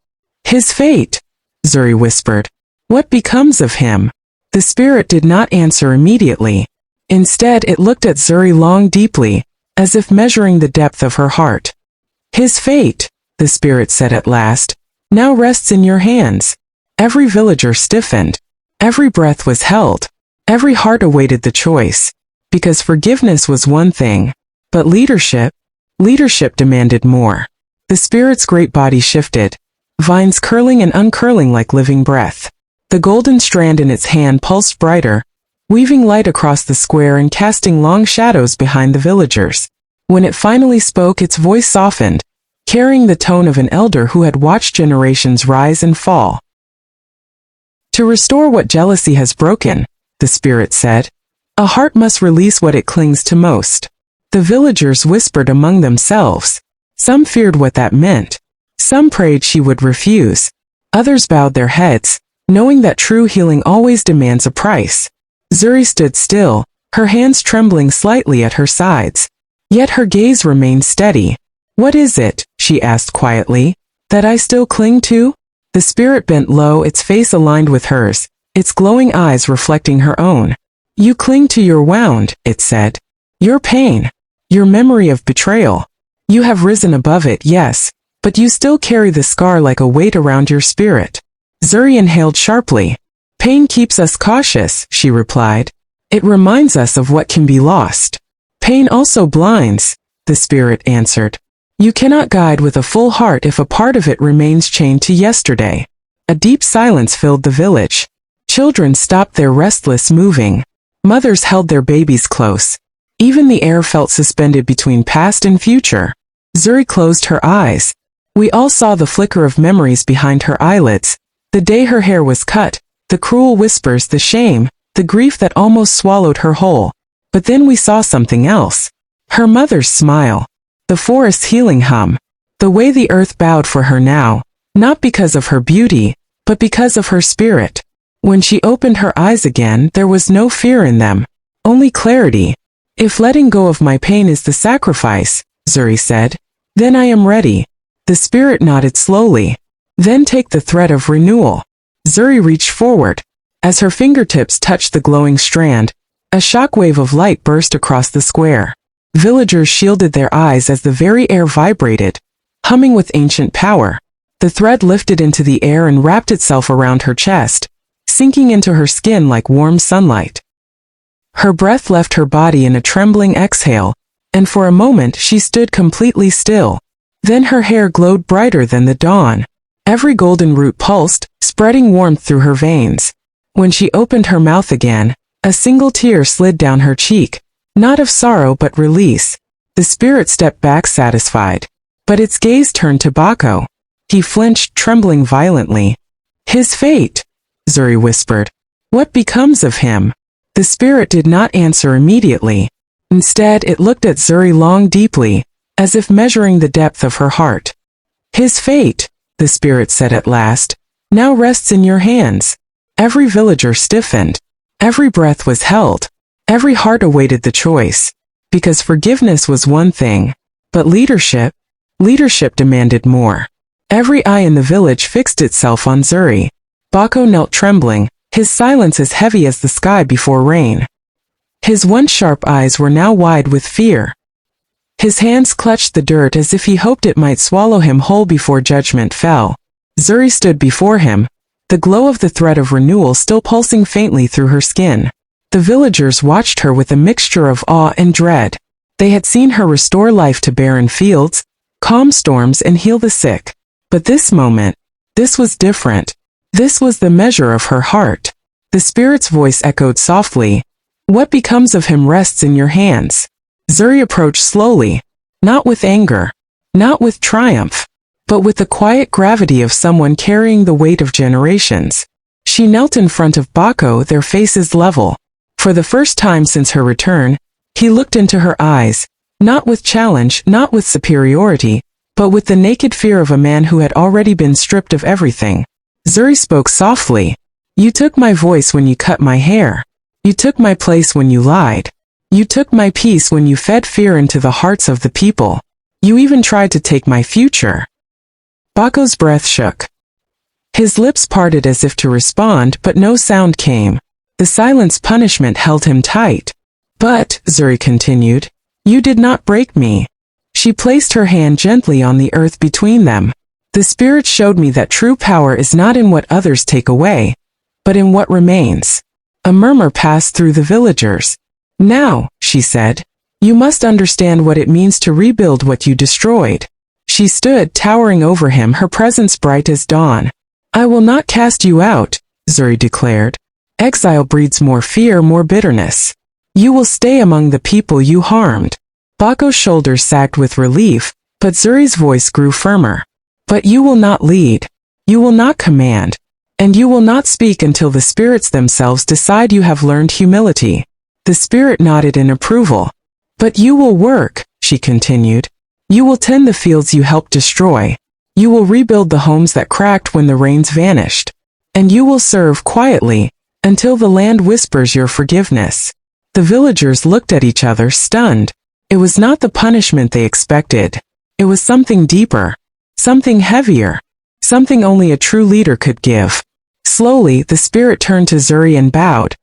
S1: His fate, Zuri whispered. What becomes of him? The spirit did not answer immediately. Instead, it looked at Zuri long, deeply, as if measuring the depth of her heart. His fate, the spirit said at last, now rests in your hands. Every villager stiffened. Every breath was held. Every heart awaited the choice. Because forgiveness was one thing, but leadership demanded more. The spirit's great body shifted, vines curling and uncurling like living breath. The golden strand in its hand pulsed brighter, weaving light across the square and casting long shadows behind the villagers. When it finally spoke, its voice softened, carrying the tone of an elder who had watched generations rise and fall. To restore what jealousy has broken, the spirit said, a heart must release what it clings to most. The villagers whispered among themselves. Some feared what that meant. Some prayed she would refuse. Others bowed their heads, knowing that true healing always demands a price. Zuri stood still, her hands trembling slightly at her sides. Yet her gaze remained steady. What is it, she asked quietly, that I still cling to? The spirit bent low, its face aligned with hers, its glowing eyes reflecting her own. You cling to your wound, it said. Your pain. Your memory of betrayal. You have risen above it, yes, but you still carry the scar like a weight around your spirit. Zuri inhaled sharply. Pain keeps us cautious, she replied. It reminds us of what can be lost. Pain also blinds, the spirit answered. You cannot guide with a full heart if a part of it remains chained to yesterday. A deep silence filled the village. Children stopped their restless moving. Mothers held their babies close. Even the air felt suspended between past and future. Zuri closed her eyes. We all saw the flicker of memories behind her eyelids. The day her hair was cut, the cruel whispers, the shame, the grief that almost swallowed her whole. But then we saw something else. Her mother's smile. The forest's healing hum. The way the earth bowed for her now, not because of her beauty, but because of her spirit. When she opened her eyes again, there was no fear in them, only clarity. If letting go of my pain is the sacrifice, Zuri said, then I am ready. The spirit nodded slowly. Then take the thread of renewal. Zuri reached forward. As her fingertips touched the glowing strand, a shockwave of light burst across the square. Villagers shielded their eyes as the very air vibrated, humming with ancient power. The thread lifted into the air and wrapped itself around her chest, sinking into her skin like warm sunlight. Her breath left her body in a trembling exhale, and for a moment she stood completely still. Then her hair glowed brighter than the dawn. Every golden root pulsed, spreading warmth through her veins. When she opened her mouth again, a single tear slid down her cheek, not of sorrow but release. The spirit stepped back satisfied, but its gaze turned to Bako. He flinched, trembling violently. His fate, Zuri whispered. What becomes of him? The spirit did not answer immediately. Instead, it looked at Zuri long deeply, as if measuring the depth of her heart. His fate, the spirit said at last, now rests in your hands. Every villager stiffened. Every breath was held. Every heart awaited the choice. Because forgiveness was one thing, but leadership demanded more. Every eye in the village fixed itself on Zuri. Bako knelt trembling, his silence as heavy as the sky before rain. His once sharp eyes were now wide with fear. His hands clutched the dirt as if he hoped it might swallow him whole before judgment fell. Zuri stood before him, the glow of the thread of renewal still pulsing faintly through her skin. The villagers watched her with a mixture of awe and dread. They had seen her restore life to barren fields, calm storms and heal the sick. But this moment, this was different. This was the measure of her heart. The spirit's voice echoed softly. What becomes of him rests in your hands. Zuri approached slowly, not with anger, not with triumph, but with the quiet gravity of someone carrying the weight of generations. She knelt in front of Bako, their faces level. For the first time since her return, he looked into her eyes, not with challenge, not with superiority, but with the naked fear of a man who had already been stripped of everything. Zuri spoke softly. You took my voice when you cut my hair. You took my place when you lied. You took my peace when you fed fear into the hearts of the people. You even tried to take my future. Bako's breath shook. His lips parted as if to respond, but no sound came. The silence punishment held him tight. But, Zuri continued, you did not break me. She placed her hand gently on the earth between them. The spirit showed me that true power is not in what others take away, but in what remains. A murmur passed through the villagers. Now, she said, you must understand what it means to rebuild what you destroyed. She stood towering over him, her presence bright as dawn. I will not cast you out, Zuri declared. Exile breeds more fear, more bitterness. You will stay among the people you harmed. Bako's shoulders sagged with relief, but Zuri's voice grew firmer. But you will not lead. You will not command. And you will not speak until the spirits themselves decide you have learned humility. The spirit nodded in approval. But you will work, she continued. You will tend the fields you helped destroy. You will rebuild the homes that cracked when the rains vanished. And you will serve quietly, until the land whispers your forgiveness. The villagers looked at each other, stunned. It was not the punishment they expected. It was something deeper, something heavier, something only a true leader could give. Slowly, the spirit turned to Zuri and bowed,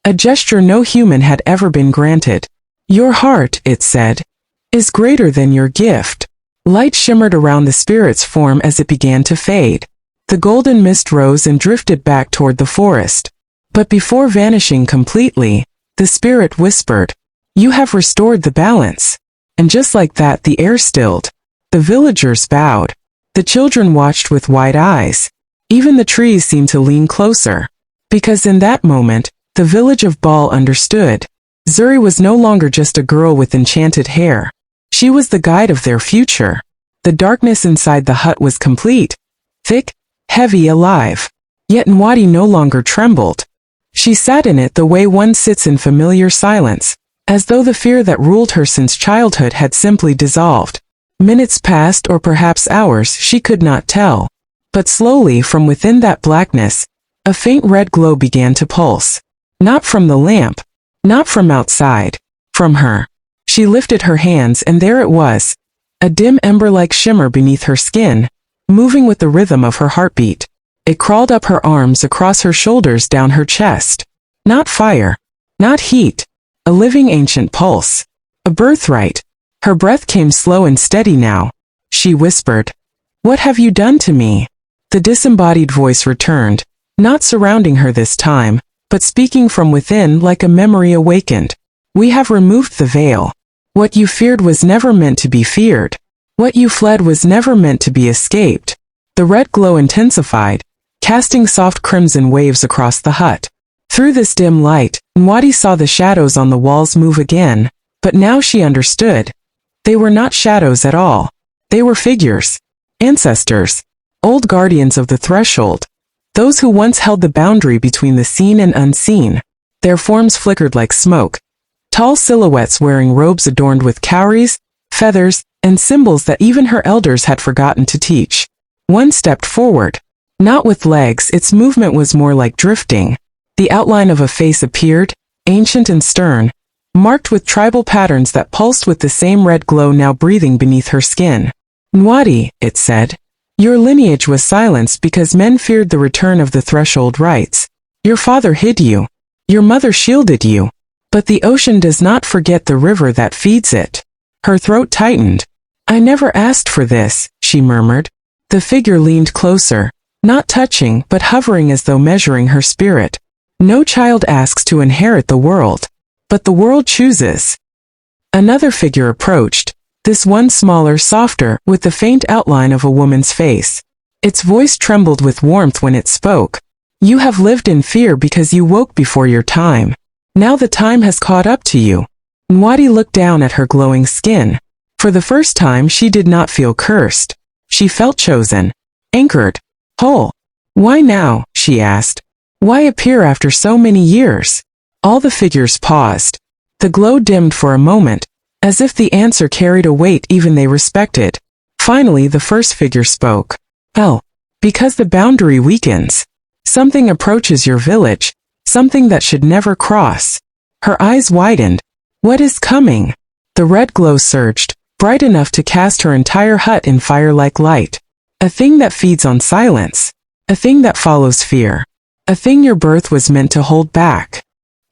S1: a gesture no human had ever been granted. Your heart, it said, is greater than your gift. Light shimmered around the spirit's form as it began to fade. The golden mist rose and drifted back toward the forest. But before vanishing completely, the spirit whispered, you have restored the balance. And just like that, the air stilled. The villagers bowed. The children watched with wide eyes. Even the trees seemed to lean closer. Because in that moment, the village of Baal understood. Zuri was no longer just a girl with enchanted hair. She was the guide of their future. The darkness inside the hut was complete, thick, heavy, alive. Yet Nwadi no longer trembled. She sat in it the way one sits in familiar silence, as though the fear that ruled her since childhood had simply dissolved. Minutes passed, or perhaps hours, she could not tell. But slowly from within that blackness, a faint red glow began to pulse. Not from the lamp, not from outside, from her. She lifted her hands and there it was, a dim ember-like shimmer beneath her skin, moving with the rhythm of her heartbeat. It crawled up her arms, across her shoulders, down her chest. Not fire, not heat, a living ancient pulse. A birthright. Her breath came slow and steady now. She whispered, "What have you done to me?" The disembodied voice returned, not surrounding her this time, but speaking from within like a memory awakened. "We have removed the veil. What you feared was never meant to be feared. What you fled was never meant to be escaped." The red glow intensified, casting soft crimson waves across the hut. Through this dim light, Nwadi saw the shadows on the walls move again, but now she understood. They were not shadows at all. They were figures. Ancestors. Old guardians of the threshold. Those who once held the boundary between the seen and unseen. Their forms flickered like smoke. Tall silhouettes wearing robes adorned with cowries, feathers, and symbols that even her elders had forgotten to teach. One stepped forward. Not with legs, its movement was more like drifting. The outline of a face appeared, ancient and stern, marked with tribal patterns that pulsed with the same red glow now breathing beneath her skin. "Nwadi," it said, "your lineage was silenced because men feared the return of the threshold rites. Your father hid you. Your mother shielded you. But the ocean does not forget the river that feeds it." Her throat tightened. "I never asked for this," she murmured. The figure leaned closer, not touching but hovering as though measuring her spirit. "No child asks to inherit the world. But the world chooses." Another figure approached, this one smaller, softer, with the faint outline of a woman's face. Its voice trembled with warmth when it spoke. "You have lived in fear because you woke before your time. Now the time has caught up to you." Nwadi looked down at her glowing skin. For the first time she did not feel cursed. She felt chosen, anchored, whole. "Why now?" she asked. "Why appear after so many years?" All the figures paused. The glow dimmed for a moment, as if the answer carried a weight even they respected. Finally the first figure spoke. "Oh, because the boundary weakens. Something approaches your village, something that should never cross." Her eyes widened. "What is coming?" The red glow surged, bright enough to cast her entire hut in fire-like light. "A thing that feeds on silence. A thing that follows fear. A thing your birth was meant to hold back."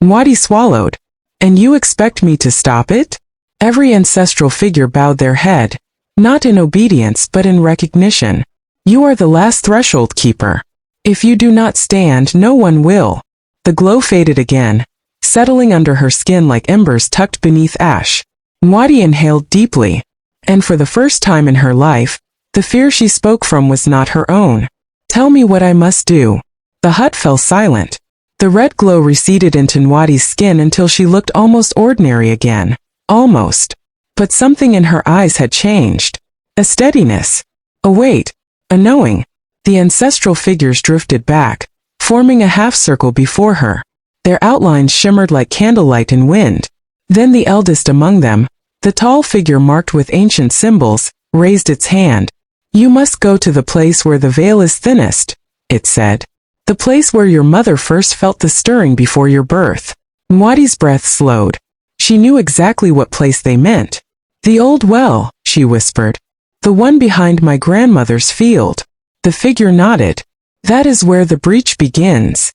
S1: Nwadi swallowed. "And you expect me to stop it?" Every ancestral figure bowed their head, not in obedience but in recognition. "You are the last threshold keeper. If you do not stand, no one will." The glow faded again, settling under her skin like embers tucked beneath ash. Nwadi inhaled deeply, and for the first time in her life, the fear she spoke from was not her own. "Tell me what I must do." The hut fell silent. The red glow receded into Nwadi's skin until she looked almost ordinary again. Almost. But something in her eyes had changed. A steadiness. A weight. A knowing. The ancestral figures drifted back, forming a half-circle before her. Their outlines shimmered like candlelight in wind. Then the eldest among them, the tall figure marked with ancient symbols, raised its hand. "You must go to the place where the veil is thinnest," it said. "The place where your mother first felt the stirring before your birth." Nwadi's breath slowed. She knew exactly what place they meant. "The old well," she whispered. "The one behind my grandmother's field." The figure nodded. "That is where the breach begins."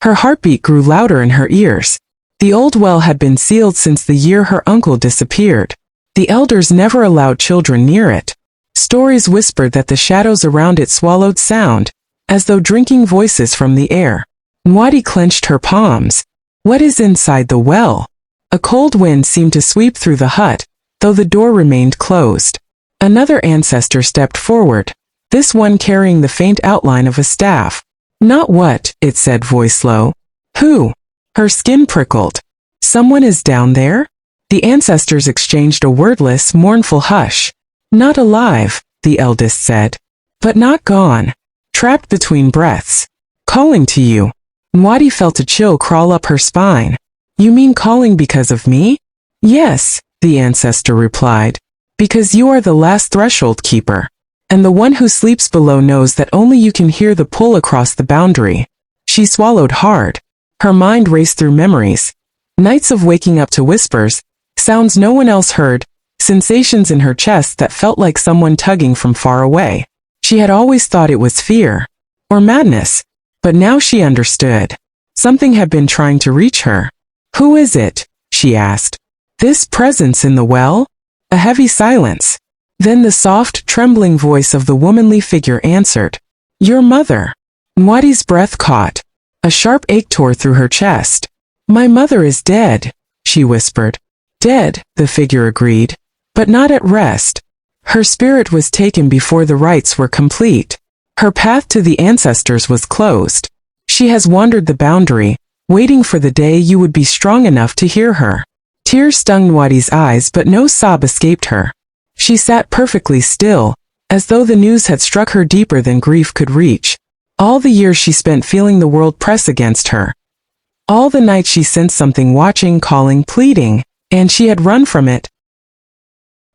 S1: Her heartbeat grew louder in her ears. The old well had been sealed since the year her uncle disappeared. The elders never allowed children near it. Stories whispered that the shadows around it swallowed sound, as though drinking voices from the air. Nwadi clenched her palms. What is inside the well? A cold wind seemed to sweep through the hut, though the door remained closed. Another ancestor stepped forward, this one carrying the faint outline of a staff. "Not what," it said, voice low. "Who?" Her skin prickled. "Someone is down there?" The ancestors exchanged a wordless, mournful hush. Not alive, the eldest said. But not gone. Trapped between breaths. Calling to you. Nwadi felt a chill crawl up her spine. You mean calling because of me? Yes, the ancestor replied. Because you are the last threshold keeper. And the one who sleeps below knows that only you can hear the pull across the boundary. She swallowed hard. Her mind raced through memories. Nights of waking up to whispers, sounds no one else heard, sensations in her chest that felt like someone tugging from far away. She had always thought it was fear. Or madness. But now she understood. Something had been trying to reach her. Who is it? She asked. This presence in the well? A heavy silence. Then the soft, trembling voice of the womanly figure answered. Your mother. Nwadi's breath caught. A sharp ache tore through her chest. My mother is dead, she whispered. Dead, the figure agreed. But not at rest. Her spirit was taken before the rites were complete. Her path to the ancestors was closed. She has wandered the boundary, waiting for the day you would be strong enough to hear her. Tears stung Nwadi's eyes, but no sob escaped her. She sat perfectly still, as though the news had struck her deeper than grief could reach. All the years she spent feeling the world press against her. All the nights she sensed something watching, calling, pleading, and she had run from it,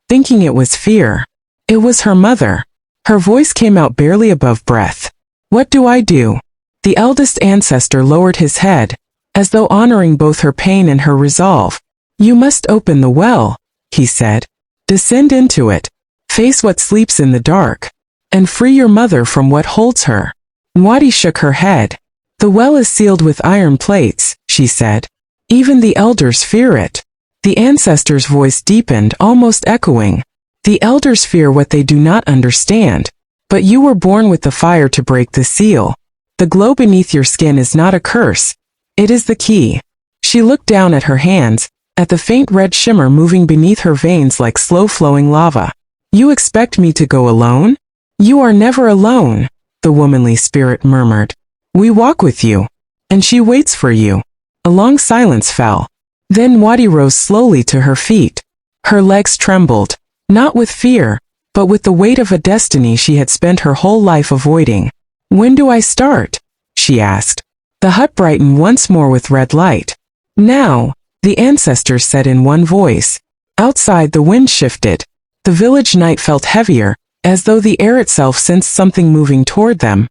S1: thinking it was fear. It was her mother. Her voice came out barely above breath. What do I do? The eldest ancestor lowered his head, as though honoring both her pain and her resolve. You must open the well, he said. Descend into it. Face what sleeps in the dark. And free your mother from what holds her. Nwadi shook her head. The well is sealed with iron plates, she said. Even the elders fear it. The ancestor's voice deepened, almost echoing. The elders fear what they do not understand. But you were born with the fire to break the seal. The glow beneath your skin is not a curse. It is the key. She looked down at her hands, at the faint red shimmer moving beneath her veins like slow-flowing lava. You expect me to go alone? You are never alone, the womanly spirit murmured. We walk with you. And she waits for you. A long silence fell. Then Nwadi rose slowly to her feet. Her legs trembled, not with fear, but with the weight of a destiny she had spent her whole life avoiding. When do I start? She asked. The hut brightened once more with red light. Now, the ancestors said in one voice. Outside the wind shifted. The village night felt heavier, as though the air itself sensed something moving toward them.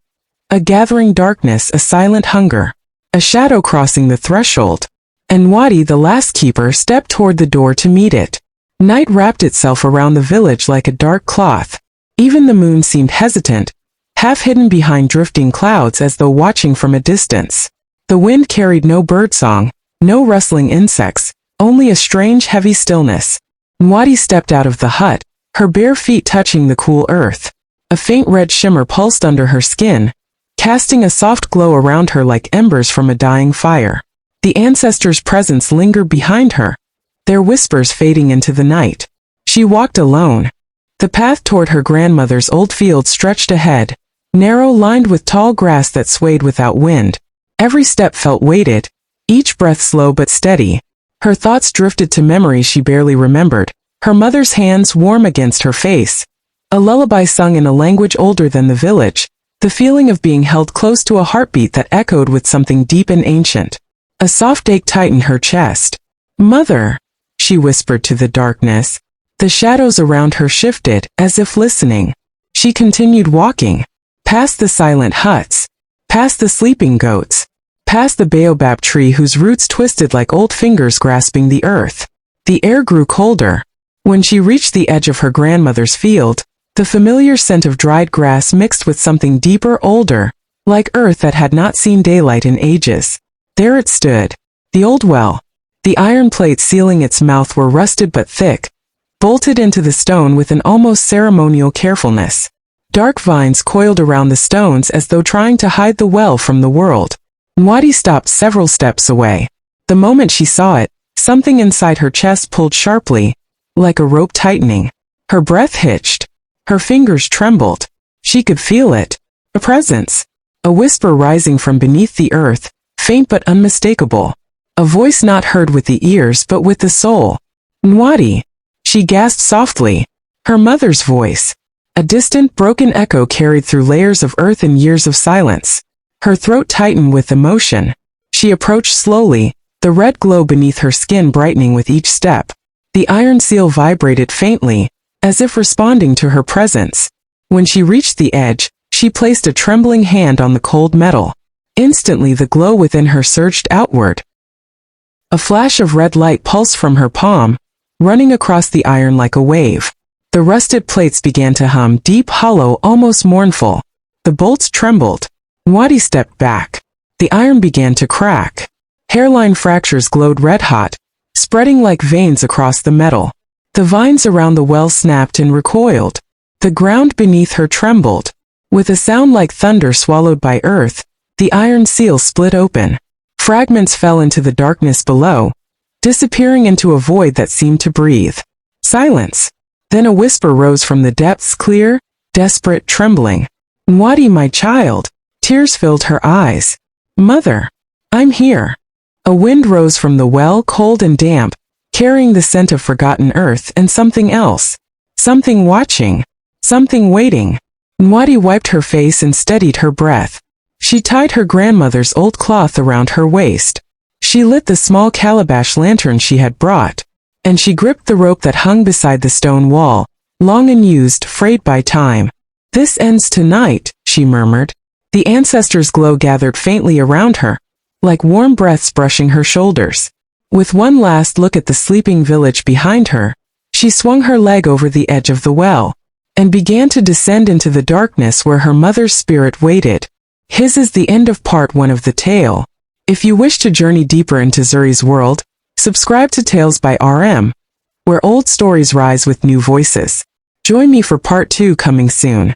S1: A gathering darkness, a silent hunger. A shadow crossing the threshold. And Nwadi, the last keeper, stepped toward the door to meet it. Night wrapped itself around the village like a dark cloth. Even the moon seemed hesitant, half hidden behind drifting clouds as though watching from a distance. The wind carried no birdsong, no rustling insects, only a strange heavy stillness. Nwadi stepped out of the hut, her bare feet touching the cool earth. A faint red shimmer pulsed under her skin, casting a soft glow around her like embers from a dying fire. The ancestors' presence lingered behind her, their whispers fading into the night. She walked alone. The path toward her grandmother's old field stretched ahead, narrow, lined with tall grass that swayed without wind. Every step felt weighted, each breath slow but steady. Her thoughts drifted to memories she barely remembered, her mother's hands warm against her face, a lullaby sung in a language older than the village, the feeling of being held close to a heartbeat that echoed with something deep and ancient. A soft ache tightened her chest. Mother, she whispered to the darkness. The shadows around her shifted, as if listening. She continued walking, past the silent huts, past the sleeping goats, past the baobab tree whose roots twisted like old fingers grasping the earth. The air grew colder. When she reached the edge of her grandmother's field, the familiar scent of dried grass mixed with something deeper, older, like earth that had not seen daylight in ages. There it stood, the old well. The iron plates sealing its mouth were rusted but thick, bolted into the stone with an almost ceremonial carefulness. Dark vines coiled around the stones as though trying to hide the well from the world. Nwadi stopped several steps away. The moment she saw it, something inside her chest pulled sharply, like a rope tightening. Her breath hitched. Her fingers trembled. She could feel it. A presence. A whisper rising from beneath the earth, faint but unmistakable. A voice not heard with the ears but with the soul. Nwadi! She gasped softly. Her mother's voice. A distant, broken echo carried through layers of earth and years of silence. Her throat tightened with emotion. She approached slowly, the red glow beneath her skin brightening with each step. The iron seal vibrated faintly, as if responding to her presence. When she reached the edge, she placed a trembling hand on the cold metal. Instantly the glow within her surged outward. A flash of red light pulsed from her palm, running across the iron like a wave. The rusted plates began to hum, deep, hollow, almost mournful. The bolts trembled. Nwadi stepped back. The iron began to crack. Hairline fractures glowed red-hot, spreading like veins across the metal. The vines around the well snapped and recoiled. The ground beneath her trembled. With a sound like thunder swallowed by earth, the iron seal split open. Fragments fell into the darkness below, disappearing into a void that seemed to breathe. Silence. Then a whisper rose from the depths, clear, desperate, trembling. Nwadi, my child. Tears filled her eyes. Mother. I'm here. A wind rose from the well, cold and damp, carrying the scent of forgotten earth and something else. Something watching. Something waiting. Nwadi wiped her face and steadied her breath. She tied her grandmother's old cloth around her waist. She lit the small calabash lantern she had brought, and she gripped the rope that hung beside the stone wall, long unused, frayed by time. This ends tonight, she murmured. The ancestors' glow gathered faintly around her, like warm breaths brushing her shoulders. With one last look at the sleeping village behind her, she swung her leg over the edge of the well, and began to descend into the darkness where her mother's spirit waited. His is the end of part 1 of the tale. If you wish to journey deeper into Zuri's world, subscribe to Tales by RM, where old stories rise with new voices. Join me for part 2 coming soon.